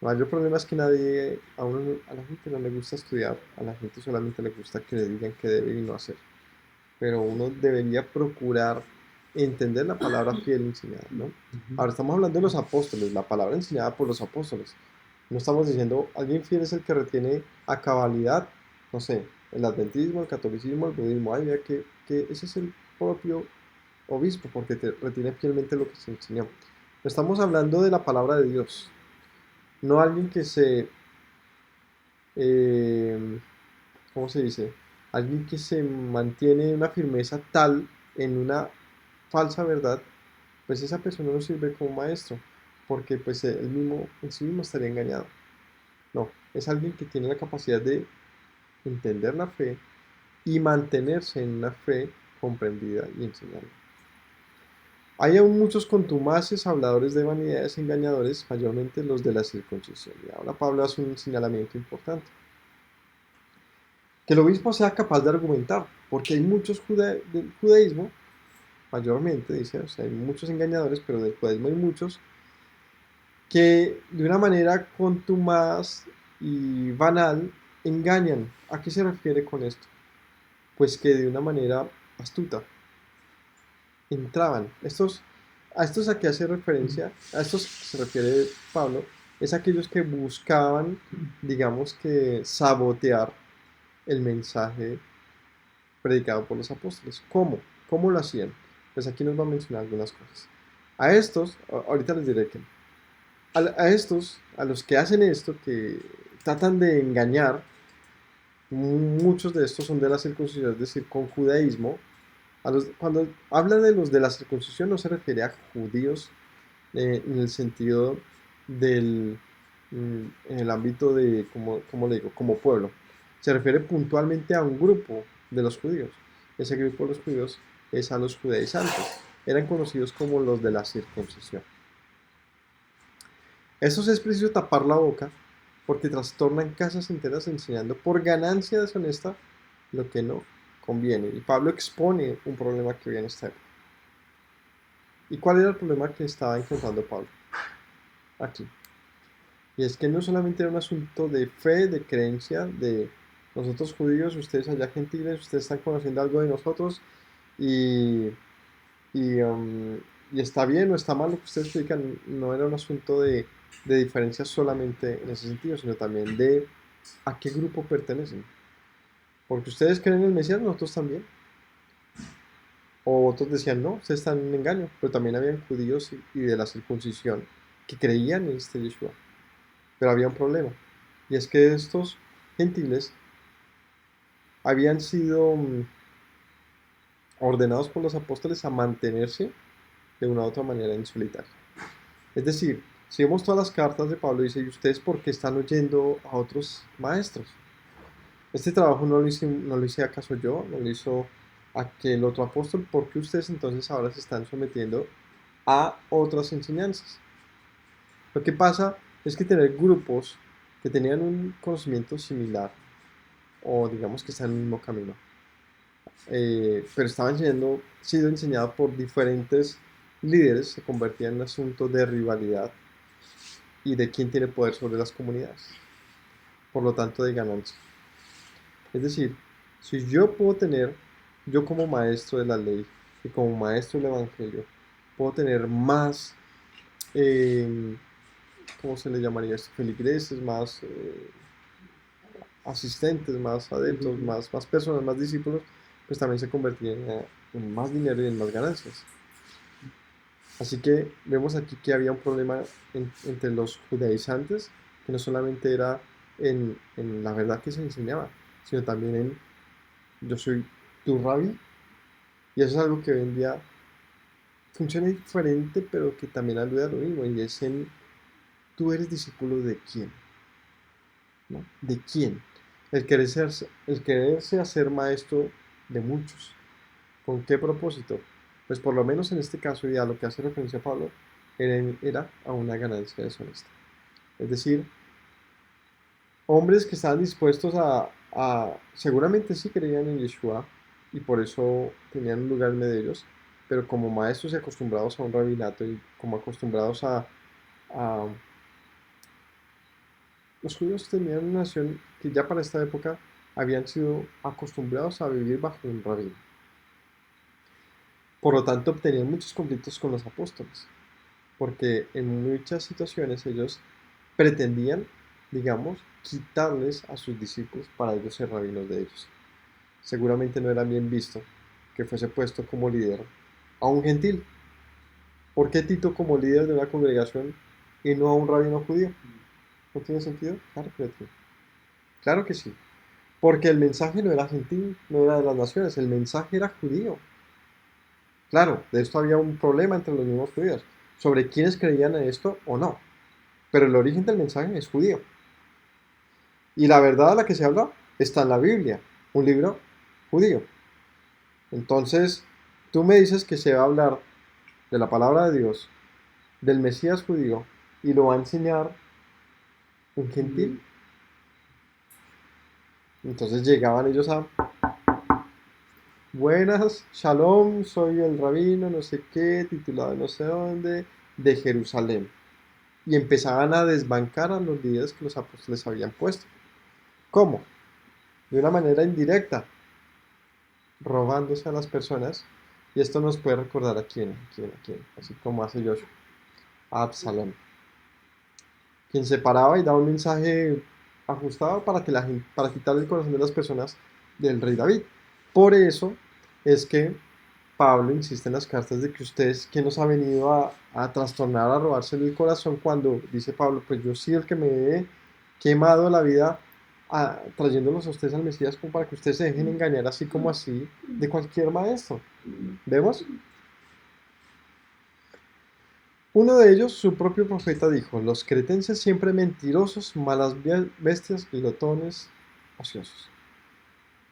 El mayor problema es que a la gente no le gusta estudiar, a la gente solamente le gusta que le digan qué debe y no hacer. Pero uno debería procurar entender la palabra fiel enseñada, ¿no? Ahora estamos hablando de los apóstoles, la palabra enseñada por los apóstoles. No estamos diciendo, alguien fiel es el que retiene a cabalidad, no sé, el adventismo, el catolicismo, el budismo. Ay, mira que ese es el propio obispo, porque te retiene fielmente lo que se enseñó. Estamos hablando de la palabra de Dios, no alguien que eh, ¿cómo se dice? Alguien que se mantiene una firmeza tal en una falsa verdad, pues esa persona no sirve como maestro, porque pues él mismo, en sí mismo estaría engañado. No, es alguien que tiene la capacidad de entender la fe y mantenerse en una fe comprendida y enseñada. Hay aún muchos contumaces, habladores de vanidades, engañadores, mayormente los de la circuncisión. Y ahora Pablo hace un señalamiento importante. Que el obispo sea capaz de argumentar, porque hay muchos del judaísmo, mayormente, dice, o sea, hay muchos engañadores, pero del judaísmo hay muchos, que de una manera contumaz y banal engañan. ¿A qué se refiere con esto? Pues que de una manera astuta entraban. A estos a que hace referencia, a estos se refiere Pablo, es aquellos que buscaban, digamos que, sabotear el mensaje predicado por los apóstoles. ¿Cómo? ¿Cómo lo hacían? Pues aquí nos va a mencionar algunas cosas. A estos, ahorita les diré que, a estos, a los que hacen esto, que tratan de engañar, muchos de estos son de la circuncisión, es decir, con judaísmo. Cuando habla de los de la circuncisión no se refiere a judíos en el sentido del, en el ámbito de, como le digo, como pueblo. Se refiere puntualmente a un grupo de los judíos. Ese grupo de los judíos es a los judaizantes. Eran conocidos como los de la circuncisión. Eso es preciso tapar la boca porque trastornan casas enteras enseñando por ganancia deshonesta lo que no conviene. Y Pablo expone un problema que había en esta época. ¿Y cuál era el problema que estaba encontrando Pablo aquí? Y es que no solamente era un asunto de fe, de creencia, de nosotros judíos, ustedes allá gentiles, ustedes están conociendo algo de nosotros y, y, um, y está bien o está mal lo que ustedes predican. No era un asunto de diferencia solamente en ese sentido, sino también de a qué grupo pertenecen. Porque ustedes creen en el Mesías, nosotros también. O otros decían, no, ustedes están en engaño. Pero también habían judíos y de la circuncisión que creían en este Yeshua. Pero había un problema. Y es que estos gentiles habían sido ordenados por los apóstoles a mantenerse de una u otra manera en solitario. Es decir, si vemos todas las cartas de Pablo, dice, ¿y ustedes por qué están oyendo a otros maestros? Este trabajo no lo hice acaso yo, no lo hizo aquel otro apóstol, ¿por qué ustedes entonces ahora se están sometiendo a otras enseñanzas? Lo que pasa es que tener grupos que tenían un conocimiento similar, o digamos que están en el mismo camino, pero estaban siendo enseñados por diferentes líderes, se convertía en un asunto de rivalidad y de quién tiene poder sobre las comunidades, por lo tanto de ganancia. Es decir, si yo puedo tener, yo como maestro de la ley y como maestro del evangelio, puedo tener más, eh, ¿cómo se le llamaría esto? Feligreses, más asistentes, más adeptos, más personas, más discípulos, pues también se convertirían en más dinero y en más ganancias. Así que vemos aquí que había un problema entre los judaizantes, que no solamente era en la verdad que se enseñaba, sino también en yo soy tu rabí, y eso es algo que hoy en día funciona diferente, pero que también alude a lo mismo, y es en tú eres discípulo de quién, ¿no? ¿De quién? El quererse hacer maestro de muchos. ¿Con qué propósito? Pues por lo menos en este caso y a lo que hace referencia Pablo, era a una ganancia deshonesta. Es decir, hombres que estaban dispuestos seguramente sí creían en Yeshua y por eso tenían un lugar en medio de ellos, pero como maestros y acostumbrados a un rabinato y como acostumbrados a los judíos tenían una nación que ya para esta época habían sido acostumbrados a vivir bajo un rabino. Por lo tanto, tenían muchos conflictos con los apóstoles, porque en muchas situaciones ellos pretendían, digamos, quitarles a sus discípulos para ellos ser rabinos de ellos. Seguramente no era bien visto que fuese puesto como líder a un gentil. ¿Por qué Tito como líder de una congregación y no a un rabino judío? ¿No tiene sentido? Claro que no tiene. Claro que sí. Porque el mensaje no era gentil, no era de las naciones, el mensaje era judío. Claro, de esto había un problema entre los mismos judíos, sobre quiénes creían en esto o no. Pero el origen del mensaje es judío. Y la verdad a la que se habla está en la Biblia, un libro judío. Entonces, tú me dices que se va a hablar de la palabra de Dios, del Mesías judío, y lo va a enseñar un gentil. Entonces llegaban ellos a, buenas, shalom, soy el rabino, no sé qué, titulado de no sé dónde, de Jerusalén. Y empezaban a desbancar a los líderes que los apóstoles habían puesto. ¿Cómo? De una manera indirecta, robándose a las personas. Y esto nos puede recordar a quién, así como hace Joshua, a Absalón, quien se paraba y daba un mensaje ajustado para que para quitar el corazón de las personas del rey David. Por eso es que Pablo insiste en las cartas de que ustedes, ¿quién nos ha venido a trastornar, a robárselo el corazón? Cuando dice Pablo, pues yo sí el que me he quemado la vida trayéndolos a ustedes al Mesías como para que ustedes se dejen engañar así como así de cualquier maestro. ¿Vemos? Uno de ellos, su propio profeta, dijo, los cretenses siempre mentirosos, malas bestias, glotones, ociosos.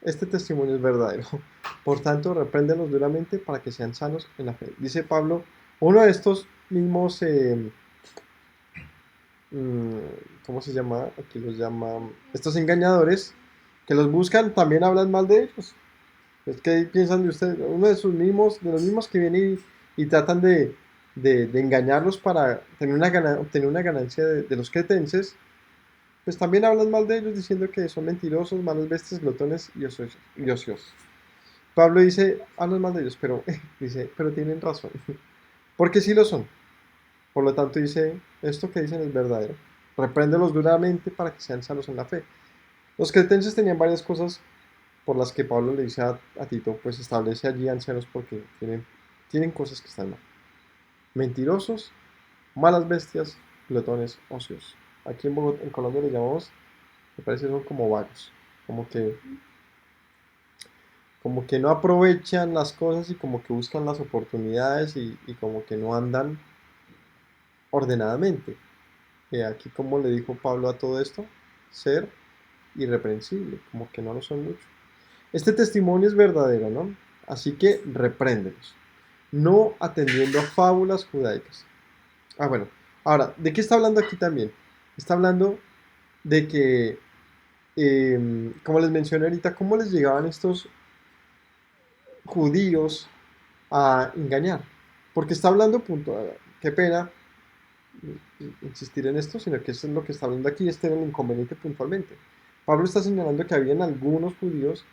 Este testimonio es verdadero. Por tanto, repréndelos duramente para que sean sanos en la fe. Dice Pablo, uno de estos mismos mm, ¿cómo se llama? Aquí los llaman estos engañadores que los buscan, también hablan mal de ellos. Es que piensan de usted, uno de sus mismos, de los mismos que vienen y tratan de engañarlos para tener obtener una ganancia de los cretenses, pues también hablan mal de ellos diciendo que son mentirosos, malos bestias, glotones y ociosos. Pablo dice, hablan mal de ellos, pero dice, pero tienen razón, porque sí lo son. Por lo tanto dice, esto que dicen es verdadero. Repréndelos duramente para que sean sanos en la fe. Los cretenses tenían varias cosas por las que Pablo le dice a Tito, pues establece allí ancianos porque tienen cosas que están mal. Mentirosos, malas bestias, glotones, ocios. Aquí en Colombia le llamamos, me parece que son como vagos, como que, como que no aprovechan las cosas y como que buscan las oportunidades y como que no andan ordenadamente. Aquí como le dijo Pablo a todo esto, ser irreprensible, como que no lo son mucho. Este testimonio es verdadero, ¿no? Así que repréndelos, no atendiendo a fábulas judaicas. Bueno, ahora, ¿de qué está hablando aquí también? Está hablando de que, como les mencioné ahorita, cómo les llegaban estos judíos a engañar. Porque está hablando, punto, qué pena insistir en esto, sino que esto es lo que está hablando aquí, este era el inconveniente puntualmente. Pablo está señalando que habían algunos judíos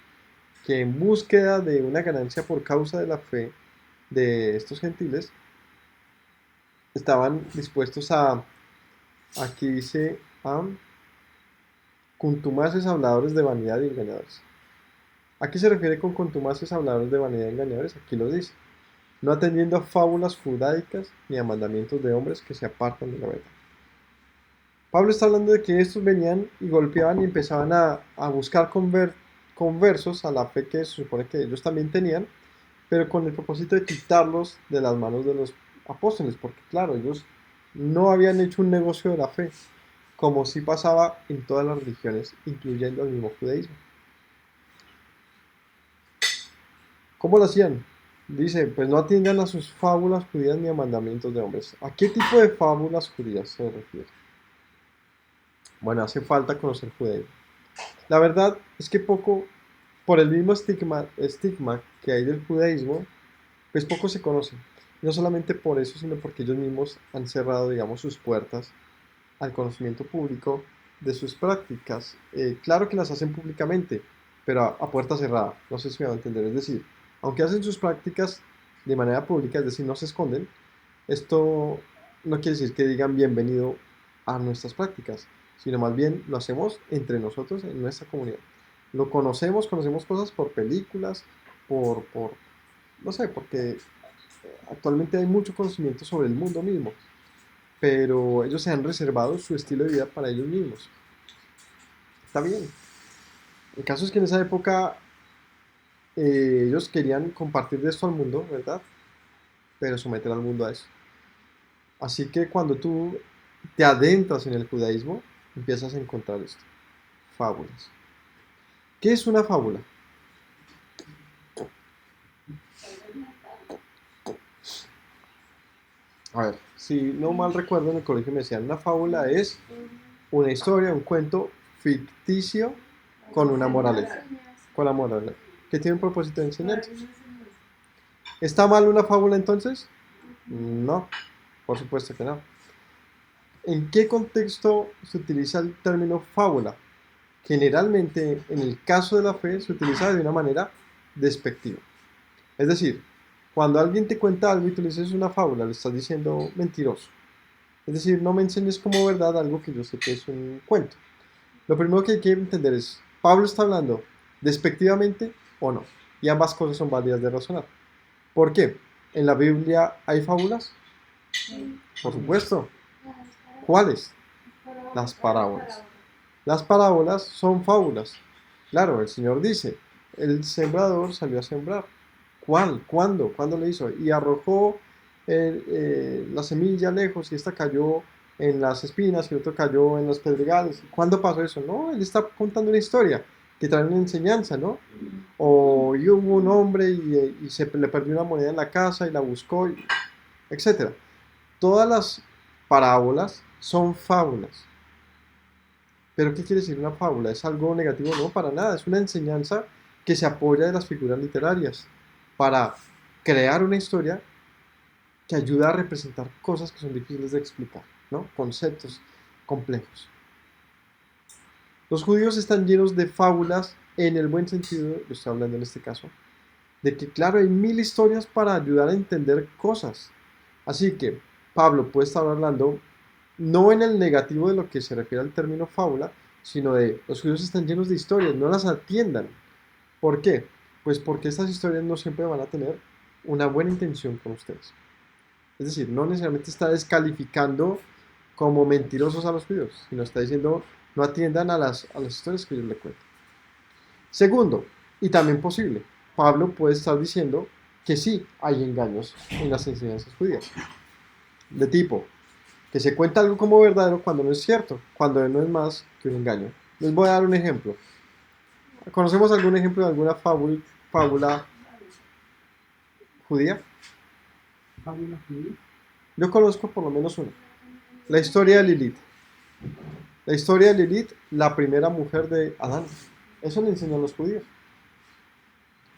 que en búsqueda de una ganancia por causa de la fe de estos gentiles, estaban dispuestos aquí dice, a contumaces habladores de vanidad y engañadores. ¿A qué se refiere con contumaces habladores de vanidad y engañadores? Aquí lo dice, no atendiendo a fábulas judaicas ni a mandamientos de hombres que se apartan de la verdad. Pablo está hablando de que estos venían y golpeaban y empezaban a buscar conversos a la fe que se supone que ellos también tenían, pero con el propósito de quitarlos de las manos de los apóstoles, porque claro, ellos no habían hecho un negocio de la fe, como sí pasaba en todas las religiones, incluyendo el mismo judaísmo. ¿Cómo lo hacían? Dice, pues no atiendan a sus fábulas judías ni a mandamientos de hombres. ¿A qué tipo de fábulas judías se refiere? Bueno, hace falta conocer judaísmo. La verdad es que poco, por el mismo estigma que hay del judaísmo, pues poco se conoce. No solamente por eso, sino porque ellos mismos han cerrado, digamos, sus puertas al conocimiento público de sus prácticas. Claro que las hacen públicamente, pero a puerta cerrada. No sé si me va a entender. Es decir, aunque hacen sus prácticas de manera pública, es decir, no se esconden, esto no quiere decir que digan bienvenido a nuestras prácticas, sino más bien lo hacemos entre nosotros en nuestra comunidad. Lo conocemos cosas por películas, por no sé, porque actualmente hay mucho conocimiento sobre el mundo mismo, pero ellos se han reservado su estilo de vida para ellos mismos. Está bien. El caso es que en esa época ellos querían compartir de esto al mundo, ¿verdad? Pero someter al mundo a eso. Así que cuando tú te adentras en el judaísmo, empiezas a encontrar esto. Fábulas. ¿Qué es una fábula? A ver, si no mal recuerdo en el colegio me decían, una fábula es una historia, un cuento ficticio con una moraleja. Con la moraleja. Que tiene un propósito de enseñanza. ¿Está mal una fábula entonces? No, por supuesto que no. ¿En qué contexto se utiliza el término fábula? Generalmente, en el caso de la fe, se utiliza de una manera despectiva. Es decir, cuando alguien te cuenta algo y tú le dices una fábula, le estás diciendo mentiroso. Es decir, no me enseñes como verdad algo que yo sé que es un cuento. Lo primero que hay que entender es, ¿Pablo está hablando despectivamente o no? Y ambas cosas son válidas de razonar. ¿Por qué? ¿En la Biblia hay fábulas? Por supuesto. ¿Cuáles? Las parábolas. Las parábolas son fábulas. Claro, el Señor dice, el sembrador salió a sembrar. ¿Cuál? ¿Cuándo? ¿Cuándo lo hizo? Y arrojó la semilla lejos y esta cayó en las espinas y otro cayó en los pedregales. ¿Cuándo pasó eso? No, él está contando una historia que trae una enseñanza, ¿no? O y hubo un hombre y se le perdió una moneda en la casa y la buscó, etcétera. Todas las parábolas son fábulas. ¿Pero qué quiere decir una fábula? ¿Es algo negativo? No, para nada. Es una enseñanza que se apoya de las figuras literarias para crear una historia que ayuda a representar cosas que son difíciles de explicar, ¿no? Conceptos complejos. Los judíos están llenos de fábulas en el buen sentido, lo estoy hablando en este caso, de que claro, hay mil historias para ayudar a entender cosas. Así que Pablo puede estar hablando no en el negativo de lo que se refiere al término fábula, sino de los judíos están llenos de historias, no las atiendan. ¿Por qué? Pues porque estas historias no siempre van a tener una buena intención con ustedes. Es decir, no necesariamente está descalificando como mentirosos a los judíos, sino está diciendo no atiendan a las historias que ellos le cuentan. Segundo, y también posible, Pablo puede estar diciendo que sí hay engaños en las enseñanzas judías. De tipo, que se cuenta algo como verdadero cuando no es cierto, cuando no es más que un engaño. Les voy a dar un ejemplo. ¿Conocemos algún ejemplo de alguna fábula judía? ¿Fábula judía? Yo conozco por lo menos una. La historia de Lilith. La historia de Lilith, la primera mujer de Adán. Eso le enseñan los judíos.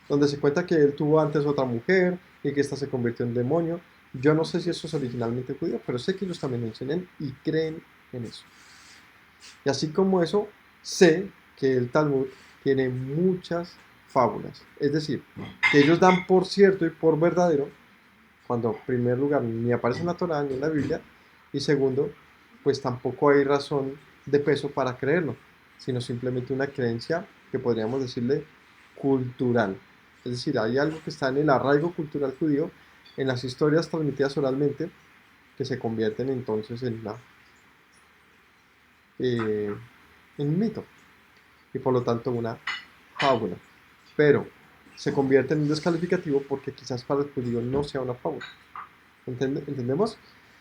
Donde se cuenta que él tuvo antes otra mujer y que ésta se convirtió en demonio. Yo no sé si eso es originalmente judío, pero sé que ellos también lo enseñan y creen en eso. Y así como eso, sé que el Talmud tiene muchas fábulas. Es decir, que ellos dan por cierto y por verdadero, cuando en primer lugar ni aparece en la Torá ni en la Biblia, y segundo, pues tampoco hay razón de peso para creerlo, sino simplemente una creencia que podríamos decirle cultural. Es decir, hay algo que está en el arraigo cultural judío, en las historias transmitidas oralmente, que se convierten entonces eh, en un mito y por lo tanto una fábula. Pero se convierte en un descalificativo porque quizás para el judío no sea una fábula. ¿Entendemos?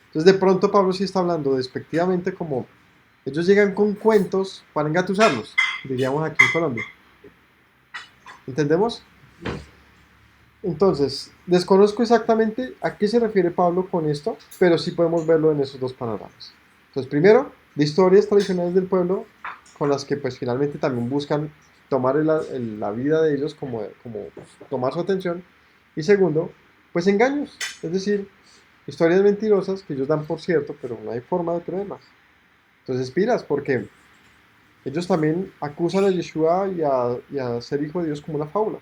Entonces de pronto Pablo sí está hablando despectivamente como ellos llegan con cuentos para engatusarlos, diríamos aquí en Colombia. ¿Entendemos? Entonces, desconozco exactamente a qué se refiere Pablo con esto, pero sí podemos verlo en esos dos panoramas. Entonces, primero, de historias tradicionales del pueblo, con las que pues finalmente también buscan tomar la vida de ellos como pues, tomar su atención. Y segundo, pues engaños, es decir, historias mentirosas que ellos dan por cierto, pero no hay forma de creerlas. Entonces, pilas, porque ellos también acusan a Yeshua y a ser hijo de Dios como una fábula.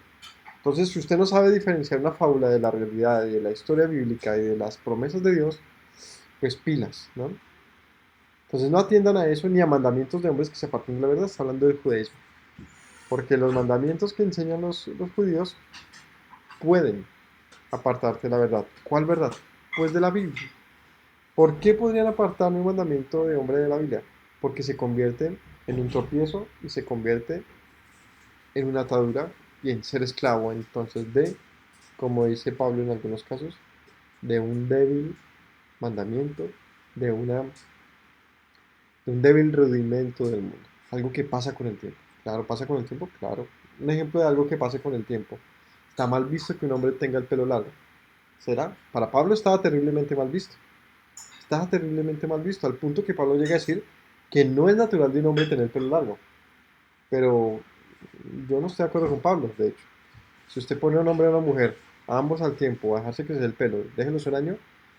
Entonces, si usted no sabe diferenciar una fábula de la realidad y de la historia bíblica y de las promesas de Dios, pues pilas, ¿no? Entonces no atiendan a eso ni a mandamientos de hombres que se aparten de la verdad, está hablando del judaísmo. Porque los mandamientos que enseñan los judíos pueden apartarte de la verdad. ¿Cuál verdad? Pues de la Biblia. ¿Por qué podrían apartarme un mandamiento de hombre de la Biblia? Porque se convierte en un tropiezo y se convierte en una atadura y en ser esclavo entonces de, como dice Pablo en algunos casos, de un débil mandamiento, de, una, de un débil rudimento del mundo. Algo que pasa con el tiempo. Claro, pasa con el tiempo, claro. Un ejemplo de algo que pase con el tiempo. Está mal visto que un hombre tenga el pelo largo. ¿Será? Para Pablo estaba terriblemente mal visto. Estaba terriblemente mal visto, al punto que Pablo llega a decir que no es natural de un hombre tener el pelo largo. Pero yo no estoy de acuerdo con Pablo, de hecho. Si usted pone a un hombre y a una mujer, a ambos al tiempo, a dejarse crecer el pelo, déjenlos un año,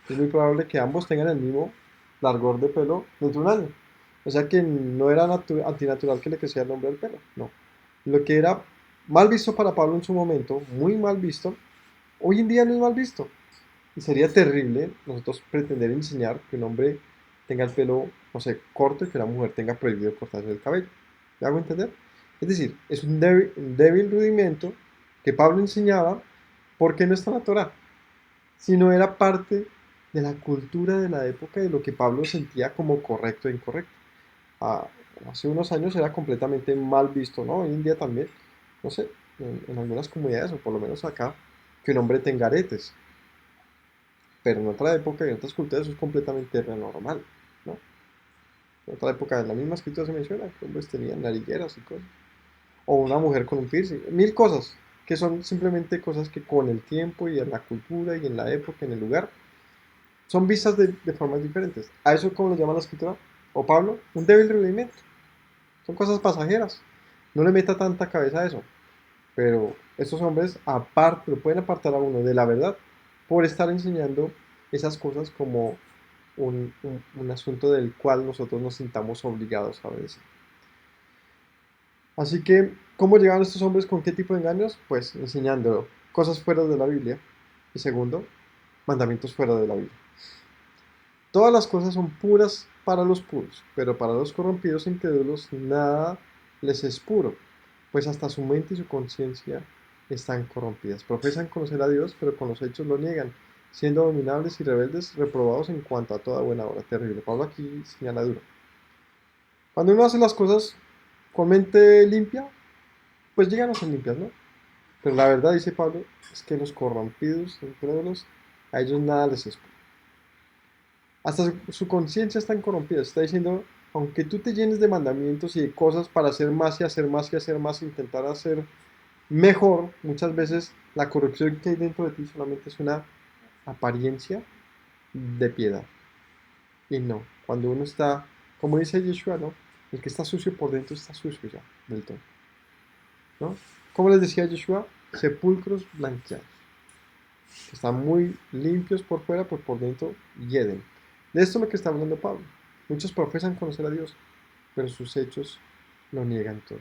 es muy probable que ambos tengan el mismo largor de pelo dentro de un año. O sea que no era antinatural que le creciera al hombre el pelo, no. Lo que era mal visto para Pablo en su momento, muy mal visto, hoy en día no es mal visto. Y sería terrible nosotros pretender enseñar que un hombre tenga el pelo, no sé, corto y que una mujer tenga prohibido cortarse el cabello. ¿Me hago entender? Es decir, es un débil rudimento que Pablo enseñaba porque no está en la Torah, sino era parte de la cultura de la época de lo que Pablo sentía como correcto e incorrecto. Ah, hace unos años era completamente mal visto, ¿no? Hoy en día también, no sé, en algunas comunidades, o por lo menos acá, que un hombre tenga aretes. Pero en otra época y en otras culturas eso es completamente normal, ¿no? En otra época, en la misma escritura se menciona que hombres tenían narigueras y cosas. O una mujer con un piercing, mil cosas, que son simplemente cosas que con el tiempo y en la cultura y en la época, en el lugar, son vistas de formas diferentes. A eso, como lo llama la escritura, o Pablo, un débil rendimiento. Son cosas pasajeras. No le meta tanta cabeza a eso. Pero estos hombres aparte, lo pueden apartar a uno de la verdad por estar enseñando esas cosas como un asunto del cual nosotros nos sintamos obligados a obedecer. Así que, ¿cómo llegaron estos hombres con qué tipo de engaños? Pues enseñando cosas fuera de la Biblia. Y segundo, mandamientos fuera de la Biblia. Todas las cosas son puras para los puros, pero para los corrompidos e incrédulos nada les es puro, pues hasta su mente y su conciencia están corrompidas. Profesan conocer a Dios, pero con los hechos lo niegan, siendo abominables y rebeldes, reprobados en cuanto a toda buena obra. Terrible. Pablo aquí señala duro. Cuando uno hace las cosas con mente limpia, pues llegan a ser limpias, ¿no? Pero la verdad, dice Pablo, es que los corrompidos, incrédulos, a ellos nada les es puro. Hasta su conciencia está corrompida. Está diciendo, aunque tú te llenes de mandamientos y de cosas para hacer más y hacer más y hacer más, intentar hacer mejor, muchas veces la corrupción que hay dentro de ti solamente es una apariencia de piedad. Y no, cuando uno está, como dice Yeshua, ¿no? El que está sucio por dentro está sucio ya, del todo. ¿No? Como les decía Yeshua, sepulcros blanqueados, que están muy limpios por fuera, pero por dentro hieden. De esto es lo que está hablando Pablo. Muchos profesan conocer a Dios, pero sus hechos lo niegan todo.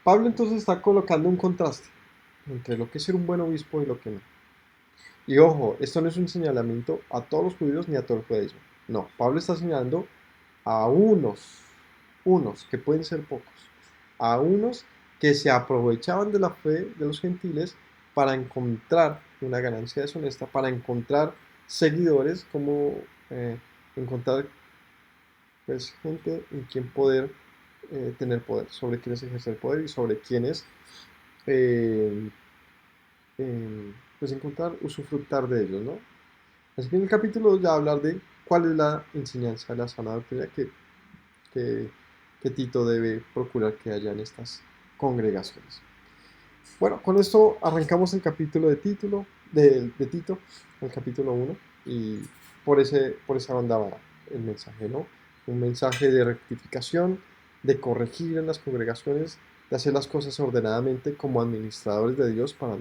Pablo entonces está colocando un contraste entre lo que es ser un buen obispo y lo que no. Y ojo, esto no es un señalamiento a todos los judíos ni a todo el judaísmo. No, Pablo está señalando a unos que pueden ser pocos, a unos que se aprovechaban de la fe de los gentiles para encontrar una ganancia deshonesta, para encontrar seguidores, como encontrar pues gente en quien poder tener poder, sobre quienes ejercer poder y sobre quienes eh, pues encontrar, usufructar de ellos, ¿no? Así que en el capítulo 2 ya hablar de cuál es la enseñanza de la sana doctrina que, que Tito debe procurar que haya en estas congregaciones. Bueno, con esto arrancamos el capítulo de Tito, el capítulo 1, y por esa onda va el mensaje, ¿no? Un mensaje de rectificación, de corregir en las congregaciones, de hacer las cosas ordenadamente como administradores de Dios para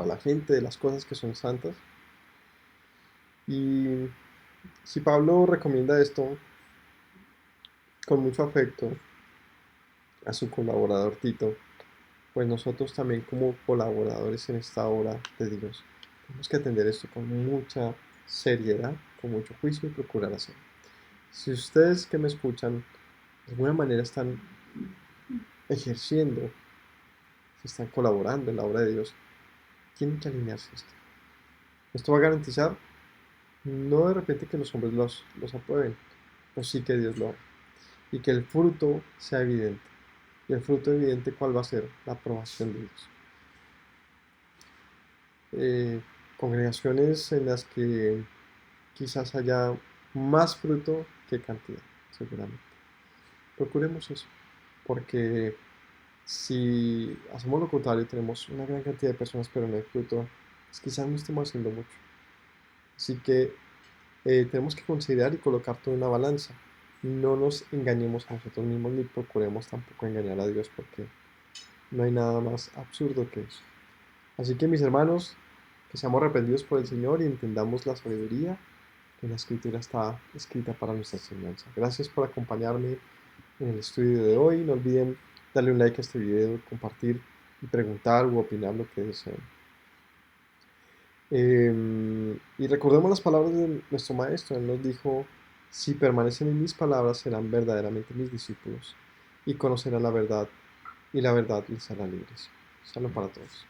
la gente, de las cosas que son santas. Y si Pablo recomienda esto con mucho afecto a su colaborador Tito, pues nosotros también como colaboradores en esta obra de Dios tenemos que atender esto con mucha seriedad, con mucho juicio y procurar hacerlo. Si ustedes que me escuchan de alguna manera están ejerciendo, si están colaborando en la obra de Dios, tienen que alinearse a esto. Esto va a garantizar no de repente que los hombres los aprueben, pero sí que Dios lo haga. Y que el fruto sea evidente. Y el fruto evidente, ¿cuál va a ser? La aprobación de Dios. Eh, Congregaciones en las que quizás haya más fruto que cantidad, seguramente. Procuremos eso, porque si hacemos lo contrario, tenemos una gran cantidad de personas, pero no hay fruto, pues quizás no estemos haciendo mucho. Así que tenemos que considerar y colocar todo en una balanza. No nos engañemos a nosotros mismos ni procuremos tampoco engañar a Dios, porque no hay nada más absurdo que eso. Así que mis hermanos, que seamos arrepentidos por el Señor y entendamos la sabiduría que la Escritura está escrita para nuestra enseñanza. Gracias por acompañarme en el estudio de hoy. No olviden darle un like a este video, compartir y preguntar u opinar lo que deseen. Y recordemos las palabras de nuestro Maestro. Él nos dijo, si permanecen en mis palabras, serán verdaderamente mis discípulos y conocerán la verdad y la verdad les hará libres. Salud para todos.